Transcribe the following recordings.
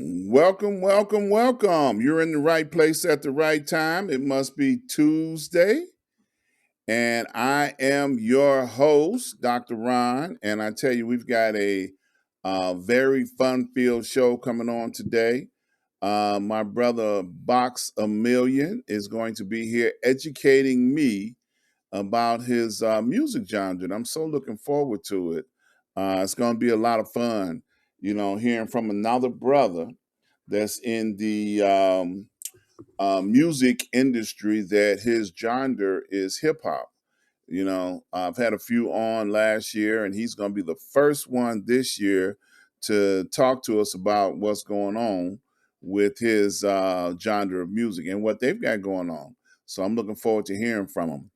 Welcome, welcome, welcome. You're in the right place at the right time. It must be Tuesday. And I am your host, Dr. Ron. And I tell you, we've got a very fun filled show coming on today. My brother Boxx-A-Million is going to be here educating me about his music genre. And I'm so looking forward to it. It's going to be a lot of fun, hearing from another brother that's in the music industry that his genre is hip hop. I've had a few on last year, and he's going to be the first one this year to talk to us about what's going on with his genre of music and what they've got going on. So I'm looking forward to hearing from him.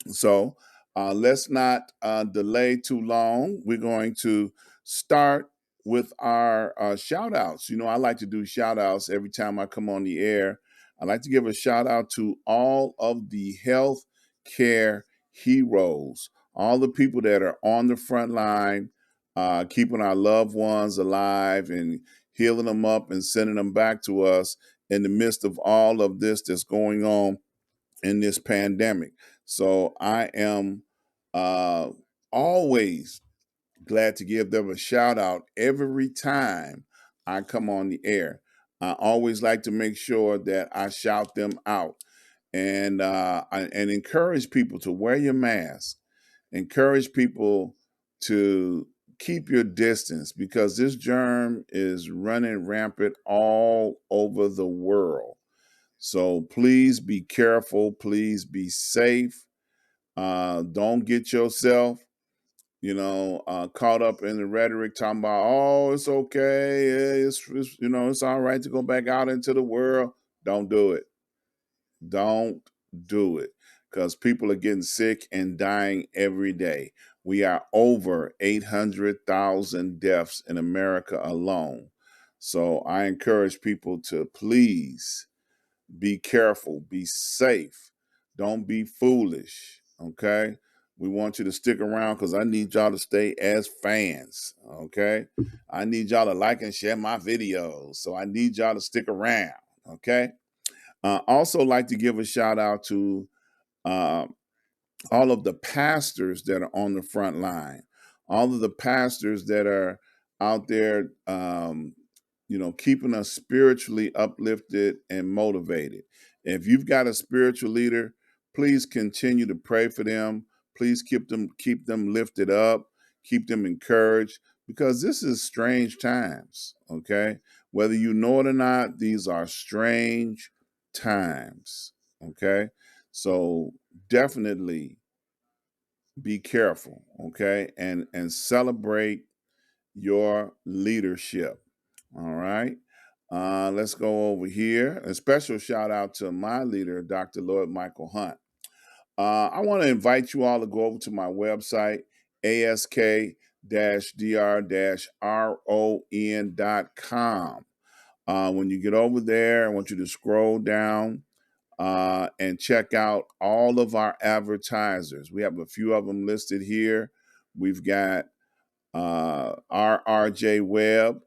So let's not delay too long. We're going to start with our shout outs. I like to do shout outs every time I come on the air. I like to give a shout out to all of the health care heroes, all the people that are on the front line, keeping our loved ones alive and healing them up and sending them back to us in the midst of all of this that's going on in this pandemic. So I am uh, always glad to give them a shout out every time I come on the air. I always like to make sure that I shout them out and encourage people to wear your mask. Encourage people to keep your distance because this germ is running rampant all over the world. So please be careful. Please be safe. Don't get yourself, caught up in the rhetoric talking about, oh, it's okay. It's all right to go back out into the world. Don't do it. Don't do it because people are getting sick and dying every day. We are over 800,000 deaths in America alone. So I encourage people to please be careful, be safe, don't be foolish. Okay. We want you to stick around because I need y'all to stay as fans. Okay. I need y'all to like and share my videos. So I need y'all to stick around. Okay. Also, like to give a shout out to uh, all of the pastors that are on the front line, all of the pastors that are out there, keeping us spiritually uplifted and motivated. If you've got a spiritual leader, please continue to pray for them. Please keep them lifted up, keep them encouraged, because this is strange times. Okay, whether you know it or not, these are strange times. Okay, so definitely be careful, okay, and celebrate your leadership. All right. Let's go over here. A special shout out to my leader, Dr. Lloyd Michael Hunt. I want to invite you all to go over to my website, ask-dr-ron.com. When you get over there, I want you to scroll down and check out all of our advertisers. We have a few of them listed here. We've got RRJ Webb.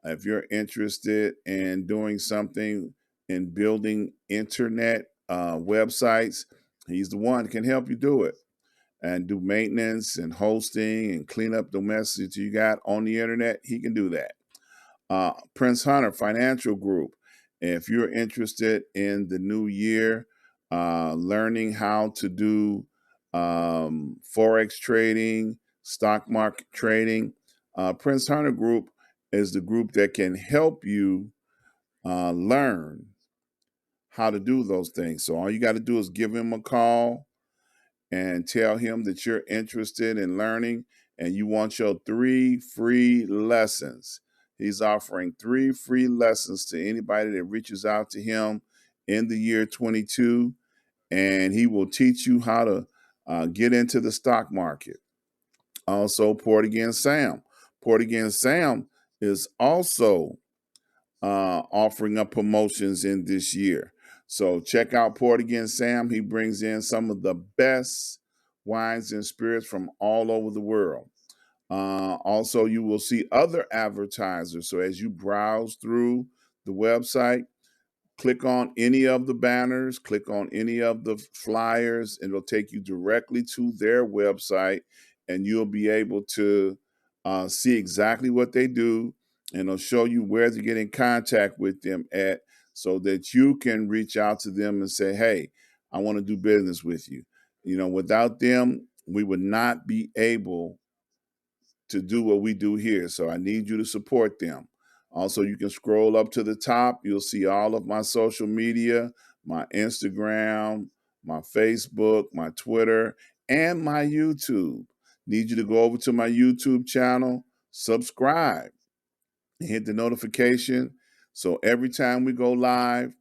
If you're interested in doing something in building internet websites, he's the one that can help you do it and do maintenance and hosting and clean up the message you got on the internet. He can do that. Prince Hunter Financial Group. If you're interested in the new year, learning how to do Forex trading, stock market trading, Prince Hunter Group is the group that can help you learn how to do those things. So all you got to do is give him a call and tell him that you're interested in learning and you want your 3 free lessons. He's offering 3 free lessons to anybody that reaches out to him in the year 22, and he will teach you how to get into the stock market. Also, Port Again Sam. Port Again Sam is also offering up promotions in this year. So check out Port Again Sam. He brings in some of the best wines and spirits from all over the world. Also, you will see other advertisers. So as you browse through the website, click on any of the banners, click on any of the flyers, and it'll take you directly to their website, and you'll be able to see exactly what they do, and it'll show you where to get in contact with them at, so that you can reach out to them and say, hey, I want to do business with you. Without them, we would not be able to do what we do here. So I need you to support them. Also, you can scroll up to the top. You'll see all of my social media, my Instagram, my Facebook, my Twitter, and my YouTube. Need you to go over to my YouTube channel, subscribe, and hit the notification. So every time we go live,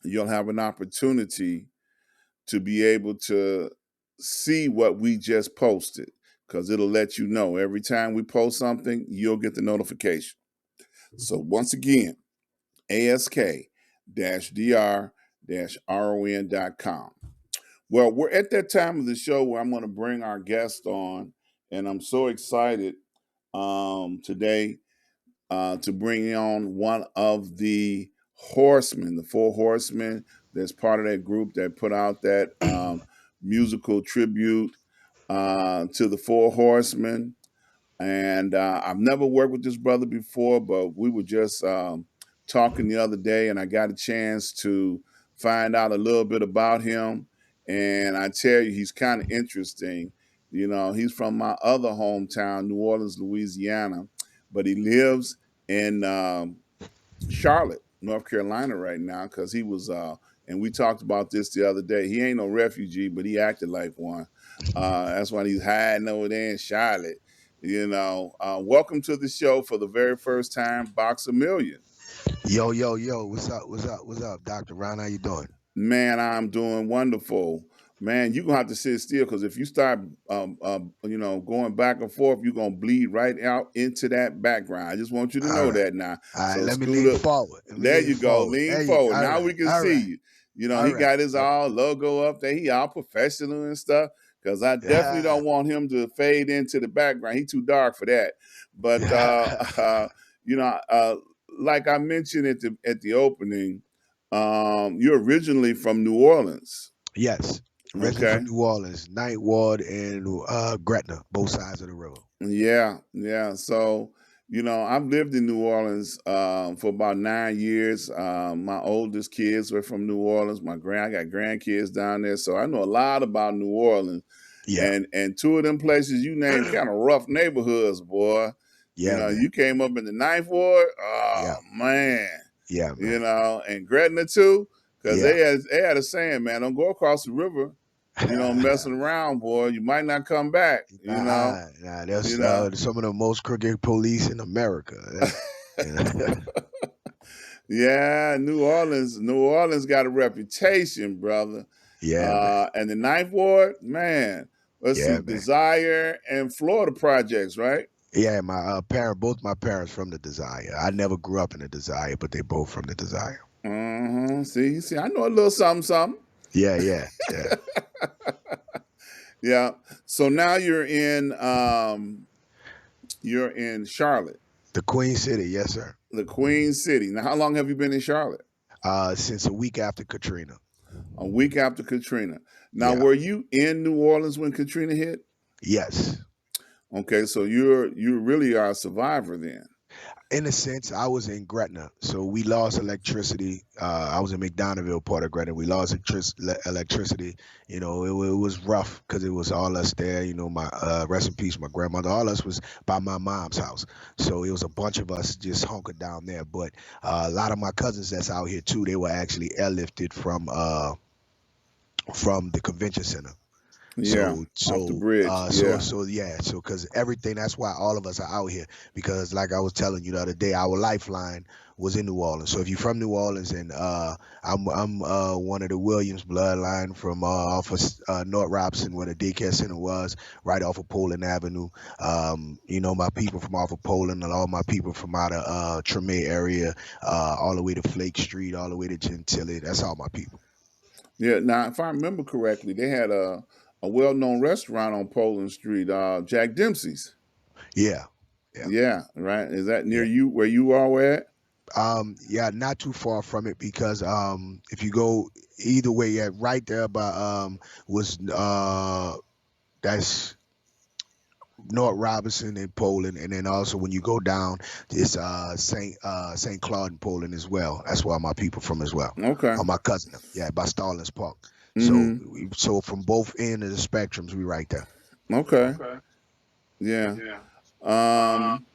you'll have an opportunity to be able to see what we just posted, because it'll let you know every time we post something, you'll get the notification. So once again, ask-dr-ron.com. Well, we're at that time of the show where I'm going to bring our guest on, and I'm so excited today to bring on one of the horsemen, the four horsemen that's part of that group that put out that musical tribute to the four horsemen. And I've never worked with this brother before, but we were just talking the other day, and I got a chance to find out a little bit about him. And I tell you, he's kind of interesting. He's from my other hometown, New Orleans, Louisiana, but he lives in Charlotte, North Carolina right now, because he was, and we talked about this the other day. He ain't no refugee, but he acted like one. That's why he's hiding over there in Charlotte. Welcome to the show for the very first time, Boxx-A-Million. Yo, yo, yo, what's up? What's up? What's up, Dr. Ron? How you doing? Man, I'm doing wonderful. Man, you're gonna have to sit still, because if you start, going back and forth, you're gonna bleed right out into that background. I just want you to All know right. that now. All right, So let me scoot lean up. forward. Let me There lean you go. forward. Lean There you forward. all Now we right. can All see right. you. All He right. got his all logo up there. He all professional and stuff. Because I definitely Yeah. don't want him to fade into the background. He too dark for that. But you know, uh, like I mentioned at the opening, you're originally from New Orleans. Yes. Originally Okay. from New Orleans, Ninth Ward and Gretna, both sides of the river. Yeah, yeah. So, I've lived in New Orleans for about 9 years. My oldest kids were from New Orleans. I got grandkids down there, so I know a lot about New Orleans. Yeah. And two of them places you named kind of rough neighborhoods, boy. Yeah, man. You came up in the Ninth Ward. Oh Yeah. man, Yeah, man. and Gretna too, because Yeah. they had a saying, man, don't go across the river. Messing around, boy. You might not come back. Nah, You that's know. some of the most crooked police in America. You know? Yeah, New Orleans. New Orleans got a reputation, brother. Yeah, man. And the Ninth Ward, man. Let's see, Yeah, man. Desire and Florida projects, right? Yeah, my both my parents from the Desire. I never grew up in the Desire, but they both from the Desire. See, I know a little something, something. Yeah, yeah, yeah. Yeah. So now you're in Charlotte, The Queen City, yes, sir. the Queen City. Now, how long have you been in Charlotte? Since a week after Katrina. A week after Katrina. Now, Yeah. were you in New Orleans when Katrina hit? Yes. Okay, so you really are a survivor then. In a sense, I was in Gretna, so we lost electricity. I was in McDonoughville, part of Gretna. We lost electricity. It was rough because it was all us there. My rest in peace, my grandmother. All us was by my mom's house, so it was a bunch of us just hunkered down there. But a lot of my cousins that's out here too, they were actually airlifted from the convention center. Yeah, So off the so bridge. uh so Yeah, so yeah, so because everything, that's why all of us are out here, because like I was telling you the other day, our lifeline was in New Orleans. So if you're from New Orleans, and I'm one of the Williams bloodline from off of North Robson, where the daycare center was, right off of Poland Avenue. My people from off of Poland, and all my people from out of Treme area, all the way to Flake Street, all the way to Gentilly. That's all my people. yeah. Now, if I remember correctly, they had a well-known restaurant on Poland Street, Jack Dempsey's. Yeah, yeah. Yeah, right. Is that near Yeah. you where you are at? Yeah, not too far from it because if you go either way, yeah, right there by was that's North Robinson in Poland, and then also when you go down, it's Saint Claude in Poland as well. That's where my people from as well. Okay. Or my cousin, yeah, by Stallings Park. So Mm-hmm. so from both ends of the spectrums, we right there. Okay. Yeah. Um,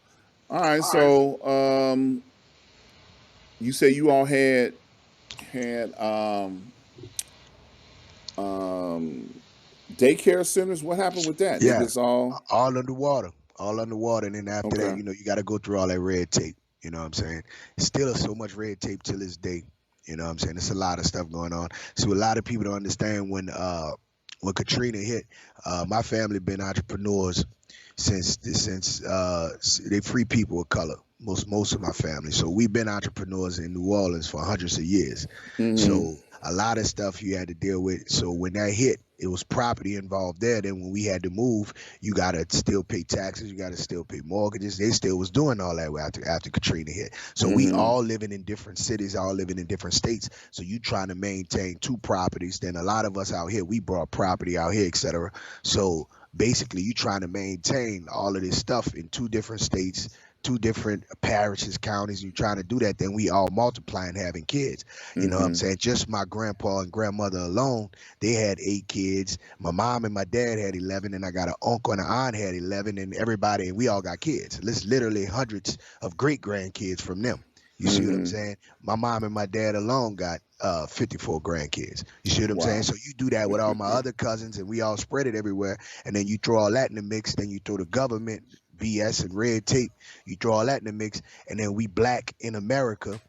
all right. So you say you all had um daycare centers. What happened with that? They Yeah, just all all underwater, all underwater, and then after that, okay. you got to go through all that red tape. You know what I'm saying? Still so much red tape till this day. You know what I'm saying? It's a lot of stuff going on. So a lot of people don't understand when Katrina hit. My family been entrepreneurs since they free people of color. Most of my family. So we've been entrepreneurs in New Orleans for hundreds of years. Mm-hmm. So a lot of stuff you had to deal with. So when that hit, it was property involved there. Then when we had to move, you gotta still pay taxes, you gotta still pay mortgages. They still was doing all that after Katrina hit. So we Mm-hmm. all living in different cities, all living in different states. So you trying to maintain two properties. Then a lot of us out here, we brought property out here, etc. So basically you trying to maintain all of this stuff in two different states, two different parishes, counties. You trying to do that, then we all multiplying having kids. You know what I'm Mm-hmm. saying? Just my grandpa and grandmother alone, they had 8 kids. My mom and my dad had 11, and I got an uncle and an aunt had 11, and everybody, and we all got kids. It's literally hundreds of great grandkids from them. You see what I'm Mm-hmm. saying? My mom and my dad alone got 54 grandkids. You see what I'm saying? Wow. So you do that with all my other cousins, and we all spread it everywhere. And then you throw all that in the mix. Then you throw the government BS and red tape. You throw all that in the mix, and then we black in America.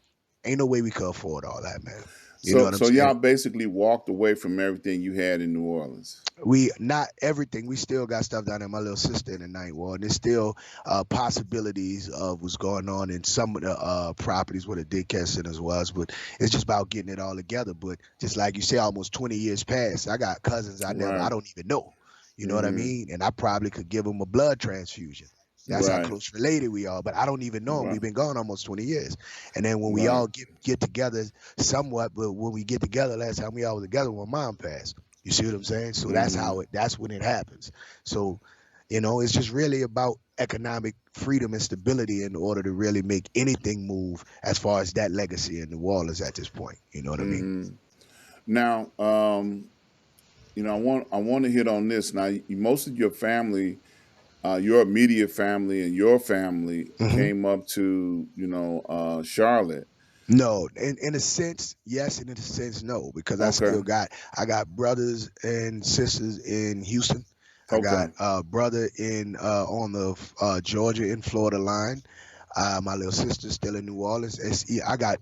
Ain't no way we could afford all that, man. You know So what I'm so saying? y'all basically walked away from everything you had in New Orleans. We not everything. We still got stuff down there. My little sister in the ninth ward. And there's still possibilities of what's going on in some of the properties where the daycare centers was. But it's just about getting it all together. But just like you say, almost 20 years passed. I got cousins I Right. don't even know. You know what I Mm-hmm. mean? And I probably could give them a blood transfusion. That's how Right. close related we are. But I don't even know them. Right. We've been gone almost 20 years. And then when we Right. all get together somewhat, but when we get together, last time we all was together when mom passed. You see what I'm saying? So Mm-hmm. that's when it happens. So, it's just really about economic freedom and stability in order to really make anything move as far as that legacy in New Orleans at this point. You know what I mean? Mm-hmm. Now, I want to hit on this. Now, most of your family, your immediate family and your family Hmm. came up to Charlotte. No, in a sense, yes, and in a sense, no, because Okay. I got brothers and sisters in Houston. I got Okay. a brother in on the Georgia and Florida line. My little sister's still in New Orleans. I got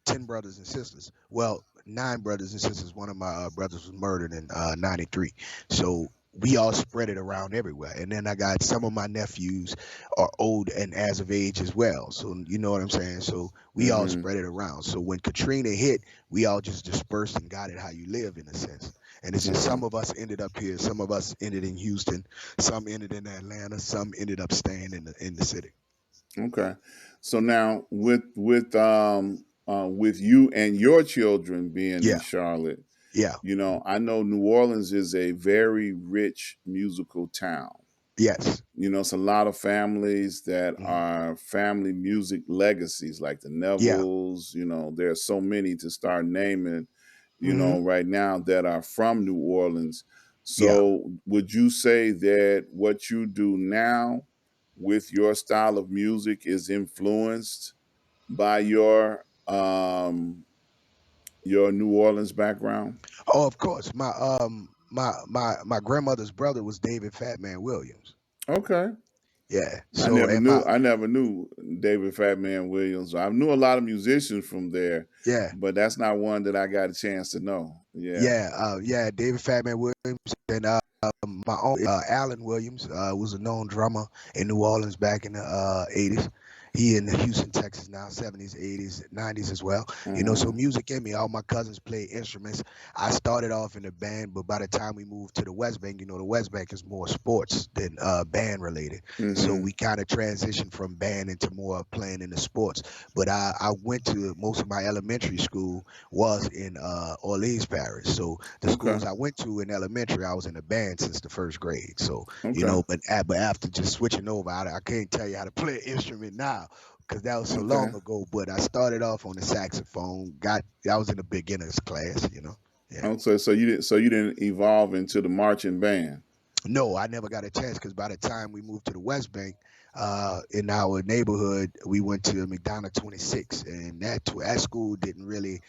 10 brothers and sisters. Well, 9 brothers and sisters. One of my brothers was murdered in '93. So we all spread it around everywhere. And then I got some of my nephews are old and as of age as well. So you know what I'm saying? So we all Mm-hmm. spread it around. So when Katrina hit, we all just dispersed and got it how you live in a sense. And it's just Okay. some of us ended up here, some of us ended in Houston, some ended in Atlanta, some ended up staying in the city. Okay. So now with you and your children being in Yeah, Charlotte, yeah, I know New Orleans is a very rich musical town. yes. It's a lot of families that Hmm. are family music legacies, like the Yeah. Nevilles. There are so many to start naming, Hmm. right now that are from New Orleans. Yeah. So, would you say that what you do now with your style of music is influenced by your New Orleans background? Oh, of course. My grandmother's brother was David Fatman Williams. Okay. Yeah. I So never and knew my I never knew David Fatman Williams. I knew a lot of musicians from there, yeah. but that's not one that I got a chance to know. Yeah. Yeah, David Fatman Williams and my own Alan Williams was a known drummer in New Orleans back in the '80s, He in Houston, Texas now, 70s, 80s, 90s as well. So Uh-huh. music in me. All my cousins play instruments. I started off in the band, but by the time we moved to the West Bank, the West Bank is more sports than band related. So Mm-hmm. we kind of transitioned from band into more playing in the sports. But I went to most of my elementary school was in Orleans Parish. So the Okay. schools I went to in elementary, I was in the band since the first grade. So Okay. but after just switching over, I can't tell you how to play an instrument now because that was so Okay. long ago. But I started off on the saxophone. I was in the beginners class. Yeah. Okay. So you didn't evolve into the marching band. No, I never got a chance because by the time we moved to the West Bank, in our neighborhood, we went to McDonough 26, and that school didn't really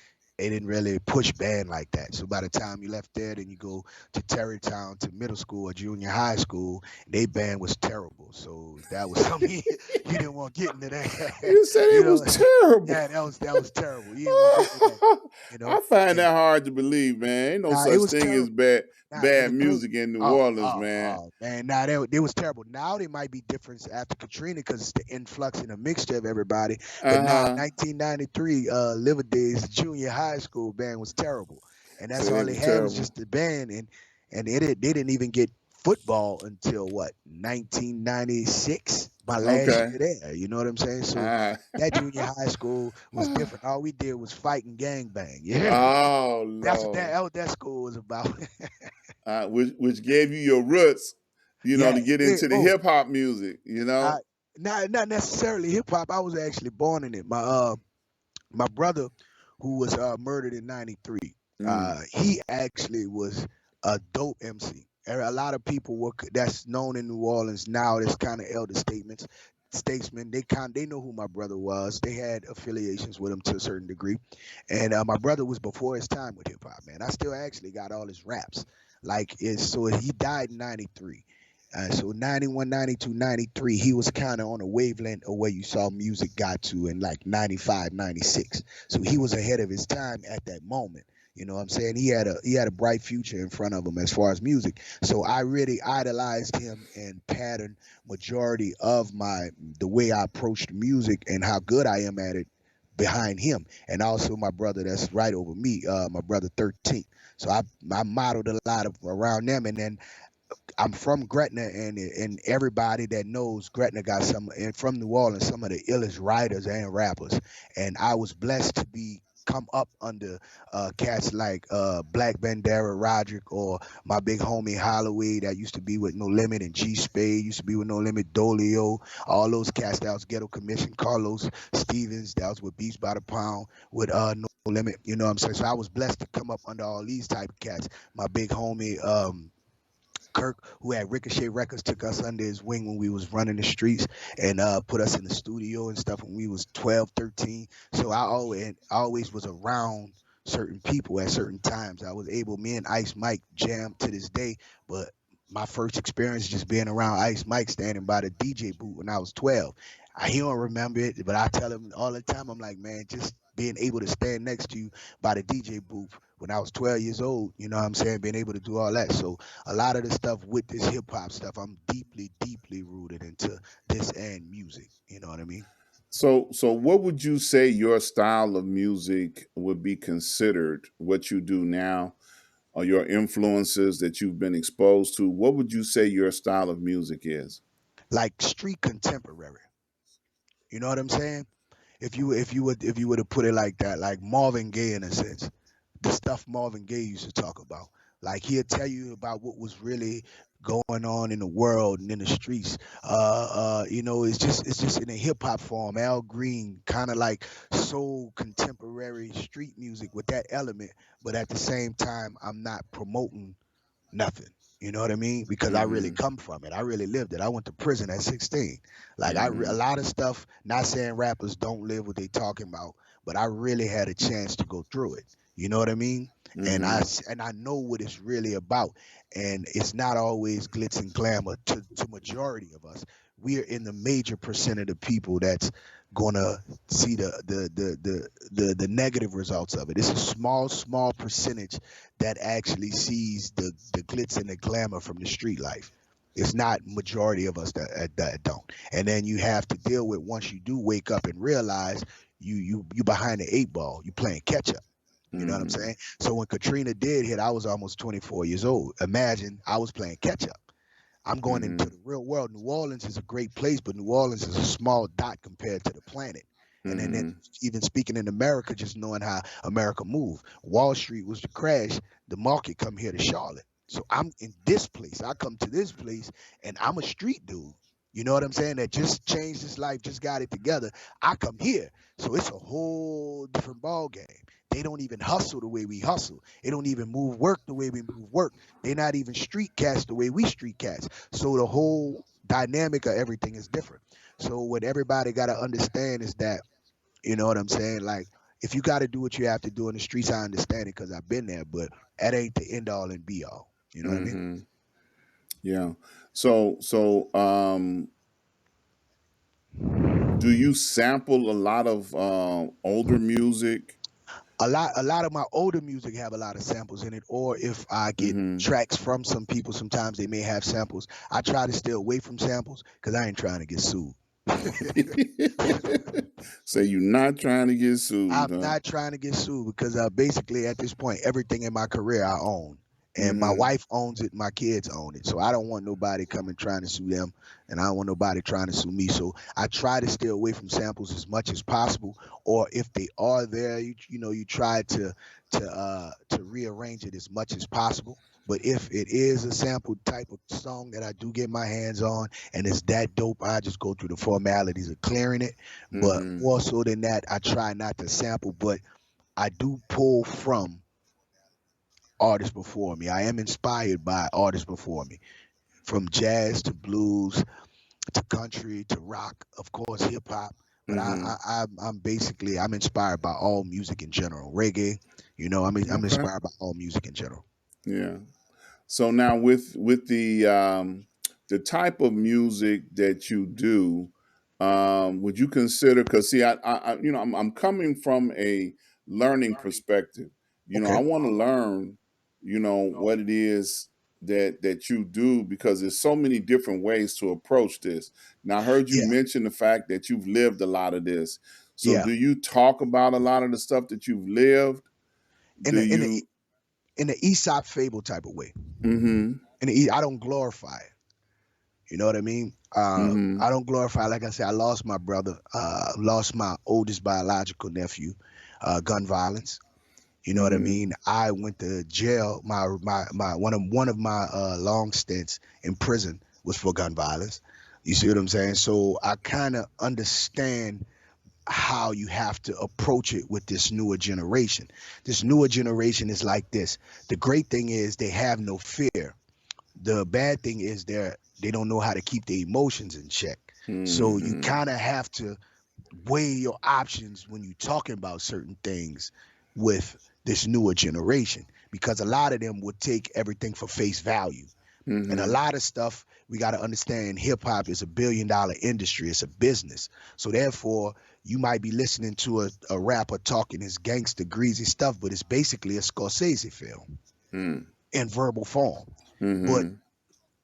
push band like that. So by the time you left there, then you go to Terrytown to middle school or junior high school, they band was terrible. So that was something you didn't want to get into that. You said you it know, was terrible. yeah, that was terrible. You didn't want to get into that. You know, I find and that hard to believe, man. Ain't no nah, it such was thing as terrible. bad The thing, music in New oh, Orleans, oh, man. oh, man, nah, they was terrible. Now they might be different after Katrina because it's the influx and the mixture of everybody. But now, Uh-huh. 1993, Liver Days junior high school band was terrible, and that's Say they all they was had was terrible. just the band, and they didn't even get football until what 1996, my last Okay. year there. You know what I'm saying? So Uh, that junior high school was different. All we did was fight and gang bang. You hear me? oh That's what Lord. that school was about. Which gave you your roots, Yeah, to get yeah. into the Oh, hip hop music. I not necessarily hip hop. I was actually born in it. My brother, who was murdered in '93, Mm. he actually was a dope MC. A lot of people that's known in New Orleans now. That's kind of elder statesmen. They know who my brother was. They had affiliations with him to a certain degree, and my brother was before his time with hip hop. Man, I still actually got all his raps. So he died in '93. So 91, 92, 93, he was kind of on a wavelength of where you saw music got to in like 95, 96. So he was ahead of his time at that moment. You know what I'm saying? He had a bright future in front of him as far as music. So I really idolized him and patterned majority of the way I approached music and how good I am at it behind him. And also my brother that's right over me, my brother 13. So I modeled a lot of around them, and then I'm from Gretna, and everybody that knows Gretna got some, and from New Orleans, some of the illest writers and rappers. And I was blessed to be come up under cats like Black Bandera Roderick, or my big homie Holloway that used to be with No Limit, and G Spade used to be with No Limit, Dolio, all those cats that was Ghetto Commission, Carlos Stevens that was with Beats by the Pound with No Limit. You know what I'm saying? So I was blessed to come up under all these type of cats. My big homie Kirk, who had Ricochet Records, took us under his wing when we was running the streets, and put us in the studio and stuff when we was 12, 13. So I always was around certain people at certain times. I was able, me and Ice Mike jam to this day, but my first experience just being around Ice Mike standing by the DJ booth when I was 12. He don't remember it, but I tell him all the time, I'm like, man, just being able to stand next to you by the DJ booth when I was 12 years old, you know what I'm saying, being able to do all that. So a lot of the stuff with this hip hop stuff, I'm deeply, deeply rooted into this and music. You know what I mean? So what would you say your style of music would be considered? What you do now, or your influences that you've been exposed to? What would you say your style of music is? Like street contemporary. You know what I'm saying? If you were to put it like that, like Marvin Gaye in a sense, the stuff Marvin Gaye used to talk about. Like he'll tell you about what was really going on in the world and in the streets. It's just in a hip hop form. Al Green, kind of like soul contemporary street music with that element, but at the same time, I'm not promoting nothing. You know what I mean? Because I really Mm-hmm. come from it. I really lived it. I went to prison at 16. Like a Mm-hmm. lot of stuff. Not saying rappers don't live what they talking about, but I really had a chance to go through it. You know what I mean? And Mm-hmm. I know what it's really about. And it's not always glitz and glamour to majority of us. We are in the major percent of the people that's gonna see the negative results of it. It's a small percentage that actually sees the glitz and the glamour from the street life. It's not majority of us that don't. And then you have to deal with, once you do wake up and realize you behind the eight ball, you playing catch up. You know what I'm Mm-hmm. saying? So when Katrina did hit, I was almost 24 years old. Imagine I was playing catch up. I'm going into Mm-hmm. the real world. New Orleans is a great place, but New Orleans is a small dot compared to the planet. And then Mm-hmm. even speaking in America, just knowing how America move. Wall Street was the crash. The market come here to Charlotte. So I'm in this place. I come to this place and I'm a street dude. You know what I'm saying? That just changed his life, just got it together. I come here. So it's a whole different ball game. They don't even hustle the way we hustle. They don't even move work the way we move work. They're not even street cats the way we street cats. So the whole dynamic of everything is different. So what everybody got to understand is that, you know what I'm saying? Like, if you got to do what you have to do in the streets, I understand it because I've been there, but that ain't the end all and be all. You know what I mean? Mm-hmm. Yeah. So, do you sample a lot of older music? A lot of my older music have a lot of samples in it, or if I get Mm-hmm. tracks from some people, sometimes they may have samples. I try to stay away from samples because I ain't trying to get sued. So you're not trying to get sued, I'm huh? not trying to get sued because basically at this point, everything in my career I own. And my Mm-hmm. wife owns it, my kids own it. So I don't want nobody coming trying to sue them, and I don't want nobody trying to sue me. So I try to stay away from samples as much as possible. Or if they are there, you try to rearrange it as much as possible. But if it is a sample type of song that I do get my hands on and it's that dope, I just go through the formalities of clearing it. But Mm-hmm. more so than that, I try not to sample, but I do pull from artists before me. I am inspired by artists before me, from jazz to blues to country to rock, of course, hip hop. But Mm-hmm. I'm basically I'm inspired by all music in general, reggae. I'm Okay. inspired by all music in general. Yeah. So now with the type of music that you do, would you consider? Because see, I'm coming from a learning perspective. I Okay. want to learn, what it is that you do because there's so many different ways to approach this. Now, I heard you Yeah. mention the fact that you've lived a lot of this. So, Yeah. do you talk about a lot of the stuff that you've lived? In Do the in the you? in the Aesop fable type of way. Mm-hmm. I don't glorify it. You know what I mean? Mm-hmm. I don't glorify. Like I said, I lost my brother, lost my oldest biological nephew, gun violence. You know what I Mm-hmm. mean? I went to jail. My one of my long stints in prison was for gun violence. You see what I'm saying? So I kind of understand how you have to approach it with this newer generation. This newer generation is like this. The great thing is they have no fear. The bad thing is they don't know how to keep their emotions in check. So you Mm-hmm. kind of have to weigh your options when you're talking about certain things with this newer generation, because a lot of them would take everything for face value. And a Mm-hmm. lot of stuff we got to understand, hip hop is $1 billion industry. It's a business. So therefore, you might be listening to a rapper talking his gangster greasy stuff, but it's basically a Scorsese film in verbal form. But Mm-hmm.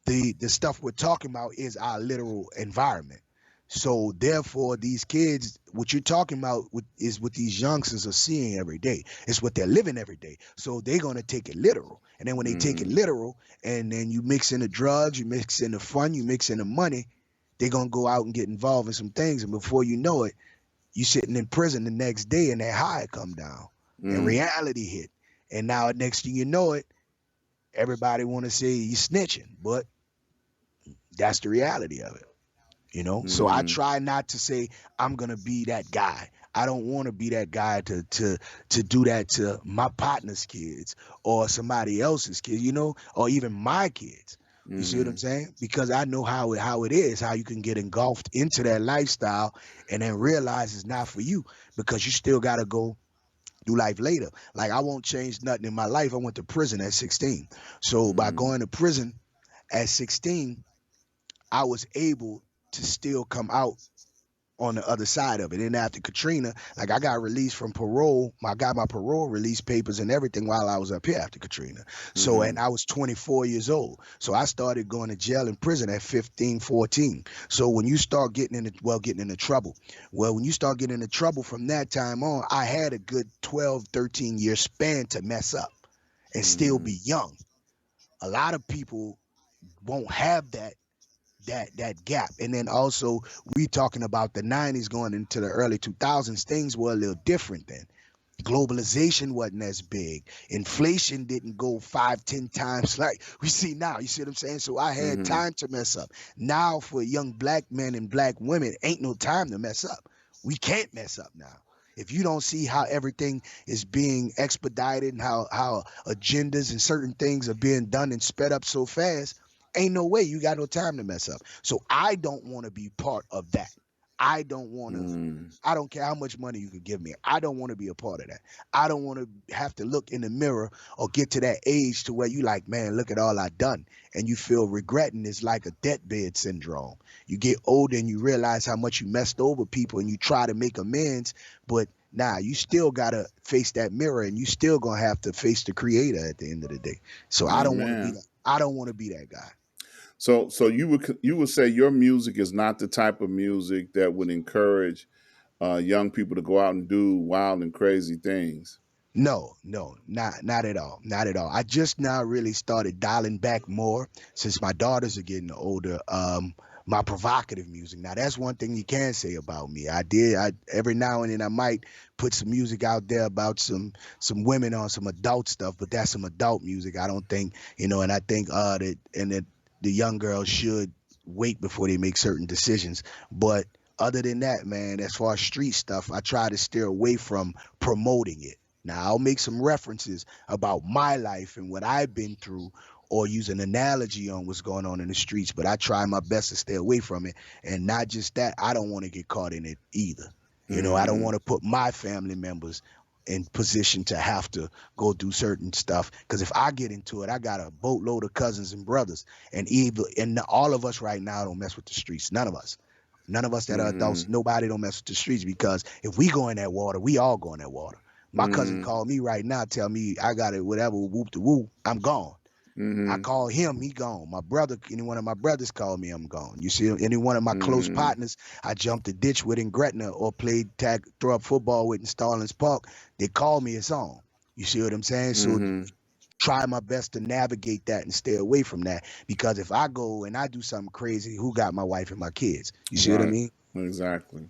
the stuff we're talking about is our literal environment. So therefore, these kids, what you're talking about is what these youngsters are seeing every day. It's what they're living every day. So they're gonna take it literal. And then when they take it Mm-hmm. literal, and then you mix in the drugs, you mix in the fun, you mix in the money, they're gonna go out and get involved in some things. And before you know it, you sitting in prison the next day, and that high come down, and Mm-hmm. reality hit. And now next thing you know it, everybody want to say you snitching, but that's the reality of it. So I Mm-hmm. try not to say I'm gonna be that guy. I don't want to be that guy to do that to my partner's kids or somebody else's kids, or even my kids. You see what I'm Mm-hmm. saying? Because I know how it is, how you can get engulfed into that lifestyle and then realize it's not for you, because you still gotta go do life later. Like, I won't change nothing in my life. I went to prison at 16. So by Mm-hmm. going to prison at 16, I was able to still come out on the other side of it. And after Katrina, like I got released from parole. I got my parole release papers and everything while I was up here after Katrina. So, and Mm-hmm. I was 24 years old. So I started going to jail and prison at 15, 14. So when you start getting into trouble, well, when you start getting into trouble from that time on, I had a good 12, 13 year span to mess up and still Mm-hmm. be young. A lot of people won't have that gap. And then also we talking about the 90s going into the early 2000s, things were a little different then. Globalization wasn't as big. Inflation didn't go 5, 10 times like we see now. You see what I'm saying? So I had Mm-hmm. time to mess up. Now for young black men and black women, ain't no time to mess up. We can't mess up now. If you don't see how everything is being expedited and how agendas and certain things are being done and sped up so fast, ain't no way you got no time to mess up. So I don't want to be part of that. I don't want to. Mm-hmm. I don't care how much money you could give me. I don't want to be a part of that. I don't want to have to look in the mirror or get to that age to where you like, man, look at all I done. And you feel regretting is like a deathbed syndrome. You get older and you realize how much you messed over people and you try to make amends, but nah, you still gotta face that mirror and you still gonna have to face the creator at the end of the day. So I don't want to be Amen. that. I don't want to be that guy. So you would say your music is not the type of music that would encourage young people to go out and do wild and crazy things. No, no, not at all. Not at all. I just now really started dialing back more since my daughters are getting older. My provocative music. Now that's one thing you can say about me. I every now and then I might put some music out there about some women on some adult stuff, but that's some adult music. I don't think, and I think that the young girls should wait before they make certain decisions. But other than that, man, as far as street stuff, I try to steer away from promoting it. Now, I'll make some references about my life and what I've been through or use an analogy on what's going on in the streets, but I try my best to stay away from it. And not just that, I don't want to get caught in it either. I don't Mm-hmm. want to put my family members in position to have to go do certain stuff because if I get into it, I got a boatload of cousins and brothers, and all of us right now don't mess with the streets. None of us that are Mm-hmm. adults, nobody don't mess with the streets because if we go in that water, we all go in that water. My cousin Mm-hmm. called me right now, tell me I got it, whatever, whoop the woo, I'm gone. I Mm-hmm. call him, he gone. My brother, any one of my brothers called me, I'm gone. You see, any one of my close Mm-hmm. partners, I jumped the ditch with in Gretna or played tag, throw up football with in Starlings Park. They call me, it's on. You see what I'm saying? So Mm-hmm. try my best to navigate that and stay away from that because if I go and I do something crazy, who got my wife and my kids? You see what I Right. mean? Exactly.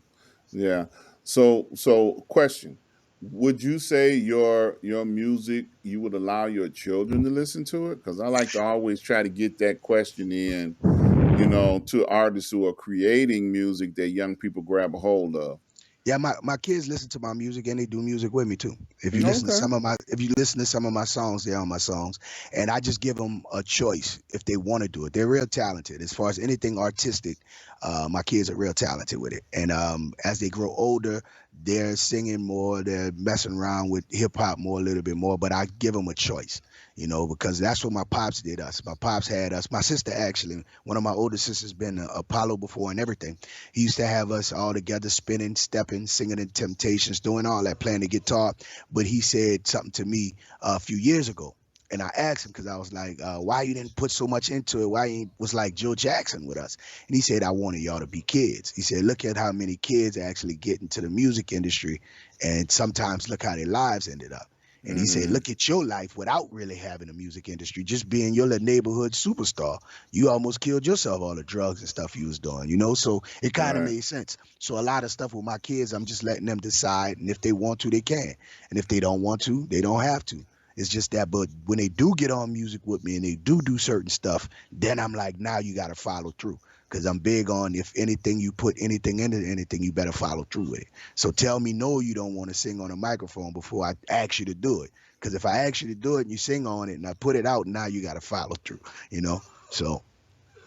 Yeah. So question. Would you say your music you would allow your children to listen to it? Because I like to always try to get that question in, to artists who are creating music that young people grab a hold of. Yeah, my kids listen to my music and they do music with me too. Okay. If you listen to some of my songs, they're on my songs, and I just give them a choice if they want to do it. They're real talented as far as anything artistic. My kids are real talented with it, and as they grow older, they're singing more, they're messing around with hip hop more, a little bit more. But I give them a choice, because that's what my pops did us. My pops had us. My sister actually, one of my older sisters, been Apollo before and everything. He used to have us all together spinning, stepping, singing in Temptations, doing all that, playing the guitar. But he said something to me a few years ago. And I asked him because I was like, why you didn't put so much into it? Why you was like Joe Jackson with us? And he said, I wanted y'all to be kids. He said, look at how many kids actually get into the music industry. And sometimes look how their lives ended up. And he said, Mm-hmm. look at your life without really having a music industry, just being your little neighborhood superstar. You almost killed yourself, all the drugs and stuff you was doing. So it kind of Right. made sense. So a lot of stuff with my kids, I'm just letting them decide. And if they want to, they can. And if they don't want to, they don't have to. It's just that, but when they do get on music with me and they do certain stuff, then I'm like, now you got to follow through. Because I'm big on if anything you put anything into anything, you better follow through with it. So tell me no, you don't want to sing on a microphone before I ask you to do it. Because if I ask you to do it and you sing on it and I put it out, now you got to follow through. You know. So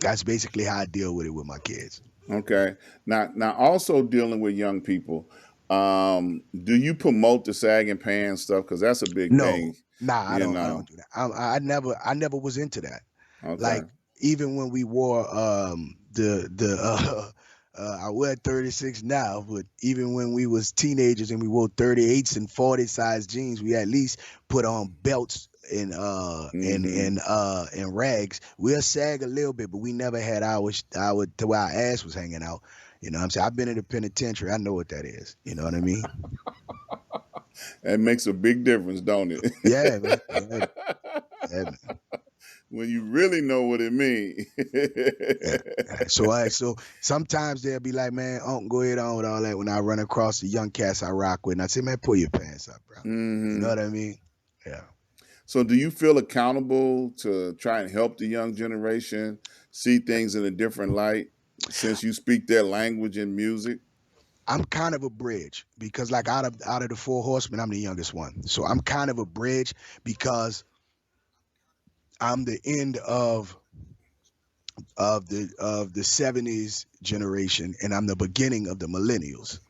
that's basically how I deal with it with my kids. Okay. Now, also dealing with young people. Do you promote the sagging pants stuff? Because that's a big No, thing. nah, I You don't. I know. don't do that. I never was into that. Okay. Like even when we wore the I wear 36 now, but even when we was teenagers and we wore 38s and 40 size jeans, we at least put on belts Mm-hmm. and rags. We'll sag a little bit, but we never had our to where our ass was hanging out. You know what I'm saying? I've been in the penitentiary. I know what that is. You know what I mean? That makes a big difference, don't it? Yeah, man. Yeah, yeah, man. When you really know what it means. Yeah. So sometimes they'll be like, man, Unc, go ahead on with all that. When I run across the young cats I rock with, and I say, man, pull your pants up, bro. You know Hmm. what I mean? Yeah. So, do you feel accountable to try and help the young generation see things in a different light since you speak their language and music? I'm kind of a bridge because like out of the four horsemen, I'm the youngest one. So I'm kind of a bridge because I'm the end of the 70s generation and I'm the beginning of the millennials.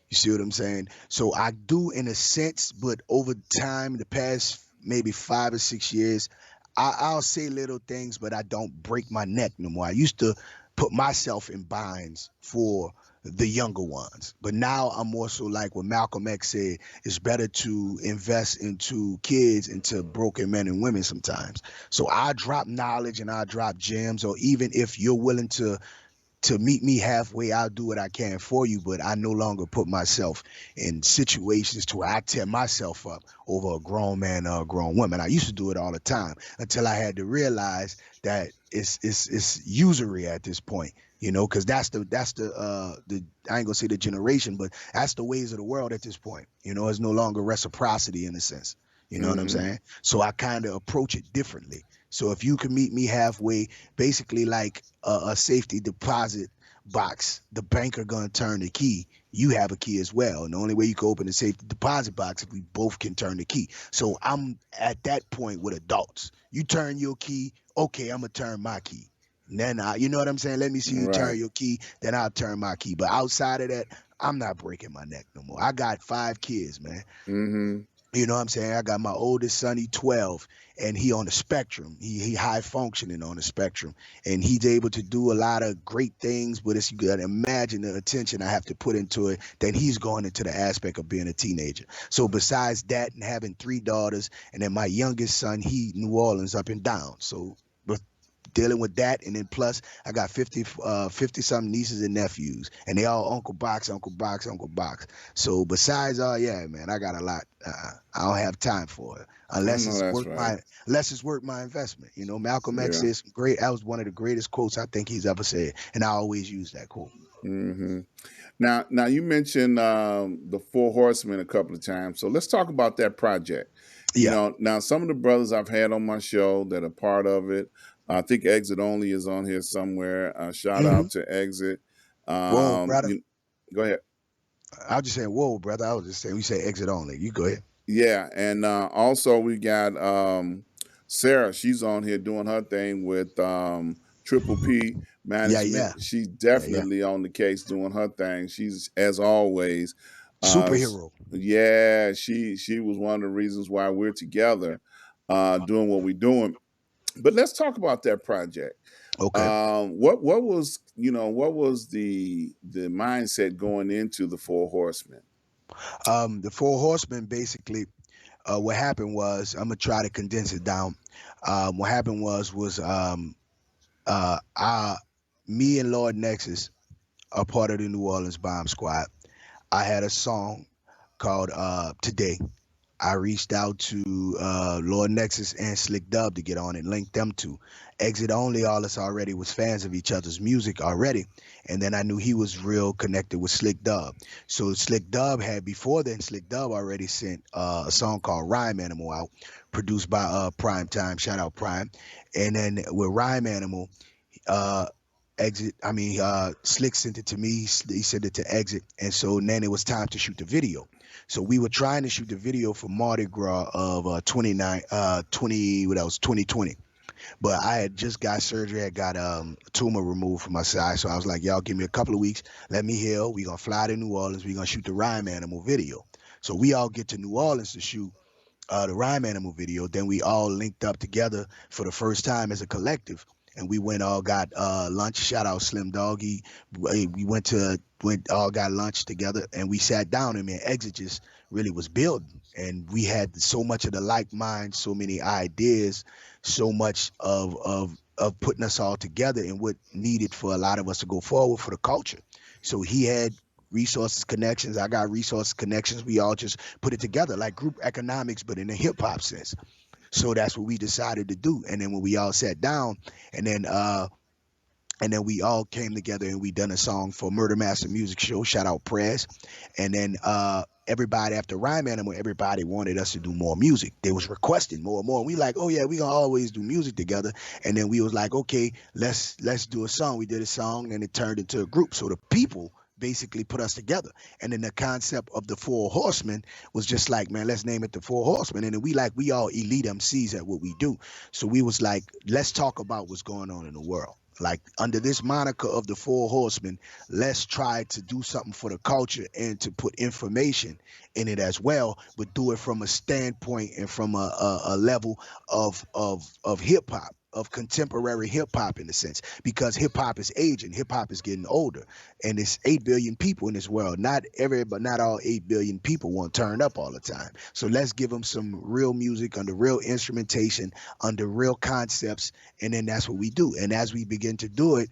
You see what I'm saying? So I do in a sense, but over time, the past maybe 5 or 6 years, I'll say little things, but I don't break my neck no more. I used to put myself in binds for the younger ones, but now I'm more so like what Malcolm X said: it's better to invest into kids, into broken men and women sometimes. So I drop knowledge and I drop gems, or even if you're willing to meet me halfway, I'll do what I can for you, but I no longer put myself in situations to where I tear myself up over a grown man or a grown woman. I used to do it all the time until I had to realize that it's usury at this point, because that's the I ain't gonna say the generation, but that's the ways of the world at this point. It's no longer reciprocity in a sense. You know what I'm Hmm. saying? So I kind of approach it differently. So if you can meet me halfway, basically like a safety deposit box, the banker gonna turn the key. You have a key as well, and the only way you can open the safety deposit box if we both can turn the key. So I'm at that point with adults. You turn your key, okay, I'm gonna turn my key. And then you know what I'm saying? Let me see you turn Right. your key, then I'll turn my key. But outside of that, I'm not breaking my neck no more. I got 5 kids, man. Hmm. You know what I'm saying? I got my oldest son, he 12, and he on the spectrum. He high functioning on the spectrum. And he's able to do a lot of great things, but it's you gotta imagine the attention I have to put into it. Then he's going into the aspect of being a teenager. So besides that and having 3 daughters, and then my youngest son, he New Orleans up and down. So with dealing with that, and then plus I got 50 something nieces and nephews, and they all Uncle Box, Uncle Box, Uncle Box. So besides, yeah, man, I got a lot. I don't have time for it I unless know it's that's worth right. my investment. Malcolm X Yeah. said some great. That was one of the greatest quotes I think he's ever said, and I always use that quote. Hmm. Now you mentioned the Four Horsemen a couple of times, so let's talk about that project. Yeah. Now some of the brothers I've had on my show that are part of it, I think Exit Only is on here somewhere. Shout Mm-hmm. out to Exit. Whoa, Um, brother. you, Go ahead. I was just saying, whoa, brother. I was just saying, we say exit only. You go ahead. Yeah, and also we got Sarah. She's on here doing her thing with Triple P Yeah, Management. yeah, She's yeah. definitely on the case doing her thing. She's as always. S- Superhero. yeah, she was one of the reasons why we're together, doing what we're doing. But let's talk about that project. Okay. What was what was the mindset going into the Four Horsemen? The Four Horsemen basically. What happened was I'm gonna try to condense it down. What happened was me and Lord Nexus are part of the New Orleans Bomb Squad. I had a song called Today. I reached out to Lord Nexus and Slick Dub to get on and link them to Exit Only. All us already was fans of each other's music already, and then I knew he was real connected with Slick Dub. So Slick Dub had before then. Slick Dub already sent a song called Rhyme Animal out, produced by Prime Time. Shout out Prime. And then with Rhyme Animal, uh, Slick sent it to me. He sent it to Exit, and so then it was time to shoot the video. So we were trying to shoot the video for Mardi Gras of 2020. But I had just got surgery. I got a tumor removed from my side. So I was like, y'all give me a couple of weeks. Let me heal. We gonna fly to New Orleans. We gonna shoot the Rhyme Animal video. So we all get to New Orleans to shoot the Rhyme Animal video. Then we all linked up together for the first time as a collective. and we went all got lunch. Shout out Slim Doggy. We went all got lunch together, and we sat down. And man, Exit just really was building, and we had so much of the like mind, so many ideas, so much of putting us all together and what needed for a lot of us to go forward for the culture. So he had resources connections, I got resource connections. We all just put it together like group economics, but in a hip hop sense. So that's what we decided to do. And then when we all sat down, and then we all came together and we done a song for Murder Master Music Show. Shout out Prez. And then everybody after Rhyme Animal, everybody wanted us to do more music. They was requesting more and more. And we like, oh yeah, we gonna always do music together. And then we was like, okay, let's do a song. We did a song and it turned into a group. So the people basically put us together. And then the concept of the Four Horsemen was just like, man, let's name it the Four Horsemen. And then we all elite MCs at what we do. So we was like, let's talk about what's going on in the world. Like under this moniker of the Four Horsemen, let's try to do something for the culture and to put information in it as well, but do it from a standpoint and from a level of hip hop, of contemporary hip hop in a sense, because hip hop is aging, hip hop is getting older, and it's 8 billion people in this world. But not all 8 billion people want to turn up all the time. So let's give them some real music under real instrumentation, under real concepts, and then that's what we do. And as we begin to do it,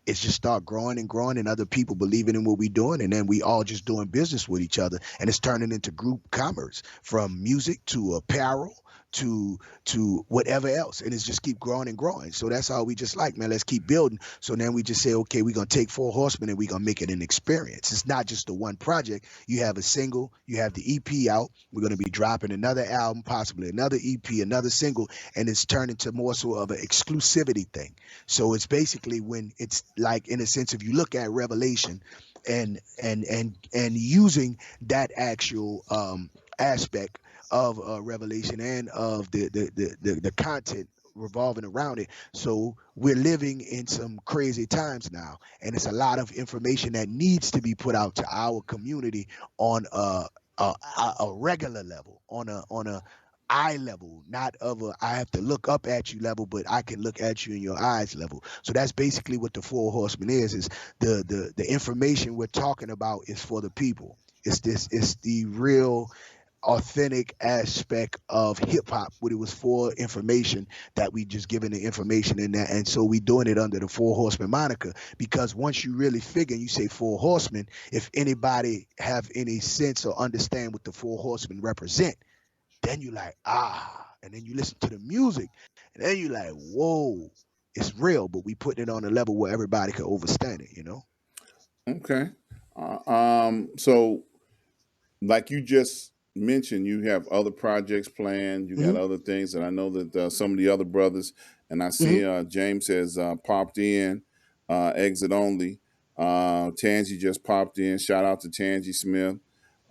it's just start growing and growing, and other people believing in what we're doing, and then we all just doing business with each other, and it's turning into group commerce, from music to apparel to whatever else, and it's just keep growing and growing. So that's all we just like, man. Let's keep building. So then we just say, okay, we're gonna take Four Horsemen and we're gonna make it an experience. It's not just the one project. You have a single, you have the EP out. We're gonna be dropping another album, possibly another EP, another single, and it's turned into more so of an exclusivity thing. So it's basically when it's like, in a sense, if you look at Revelation and using that actual aspect of Revelation and of the content revolving around it. So we're living in some crazy times now, and it's a lot of information that needs to be put out to our community on a regular level, on a eye level, not of a I have to look up at you level, but I can look at you in your eyes level. So that's basically what the Four Horsemen is the information we're talking about is for the people. It's the real authentic aspect of hip hop, what it was for information, that we just giving the information in that. And so we doing it under the Four Horsemen moniker, because once you really figure, you say Four Horsemen, if anybody have any sense or understand what the Four Horsemen represent, then you like, and then you listen to the music, and then you like, whoa, it's real, but we putting it on a level where everybody can understand it, you know? Okay. So like you just mentioned, you have other projects planned. You got Hmm. other things, and I know that some of the other brothers, and I Hmm. see James has popped in, exit only. Tangi just popped in. Shout out to Tangi Smith.